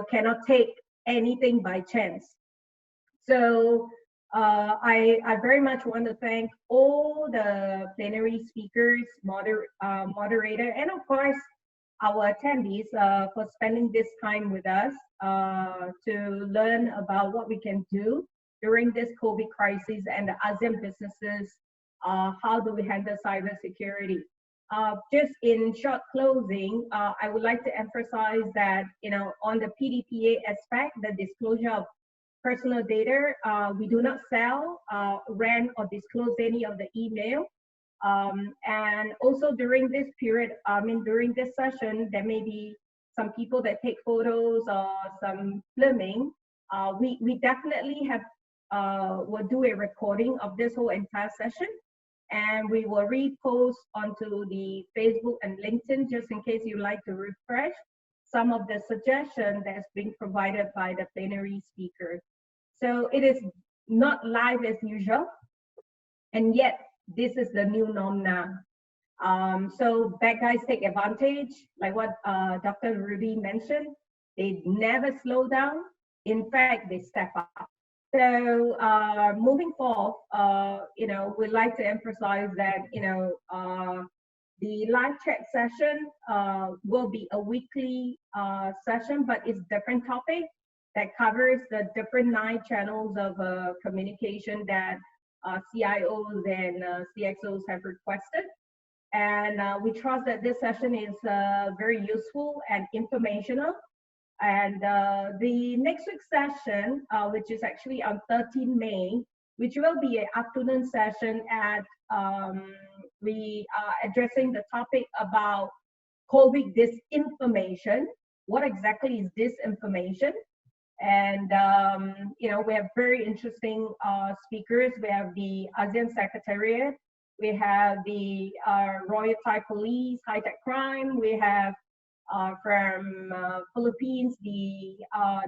cannot take anything by chance. So I very much want to thank all the plenary speakers, moderator, and of course, our attendees for spending this time with us to learn about what we can do during this COVID crisis, and the ASEAN businesses, how do we handle cybersecurity. Just in short closing, I would like to emphasize that, on the PDPA aspect, the disclosure of personal data, we do not sell, rent, or disclose any of the email. And also during this period, during this session, there may be some people that take photos or some filming. We definitely will do a recording of this whole entire session, and we will repost onto the Facebook and LinkedIn, just in case you like to refresh some of the suggestions that's being provided by the plenary speakers. So it is not live as usual, and yet this is the new norm now. So bad guys take advantage, like what Dr. Rudy mentioned. They never slow down. In fact, they step up. So moving forward, we'd like to emphasize that, the live chat session will be a weekly session, but it's different topic that covers the different 9 channels of communication that CIOs and CXOs have requested. And we trust that this session is very useful and informational. And the next week's session, which is actually on 13 May, which will be an afternoon session at, we are addressing the topic about COVID disinformation. What exactly is disinformation? And, we have very interesting speakers. We have the ASEAN Secretariat. We have the Royal Thai Police, High-Tech Crime. We have from Philippines, the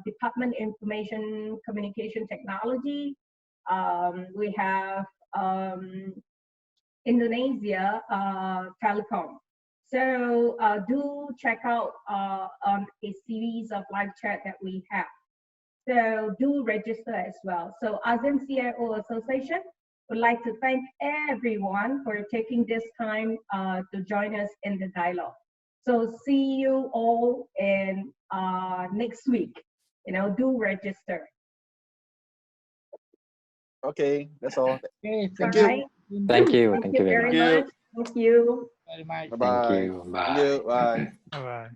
Department of Information Communication Technology. We have Indonesia Telecom. So do check out on a series of live chat that we have. So do register as well. So ASEAN CIO Association would like to thank everyone for taking this time to join us in the dialogue. So see you all in next week. Do register. Okay, that's all. Okay, Thank All you. right. Thank you. Thank you very much. Thank you. very much. Bye-bye. Thank you. Thank you. Bye. Bye-bye.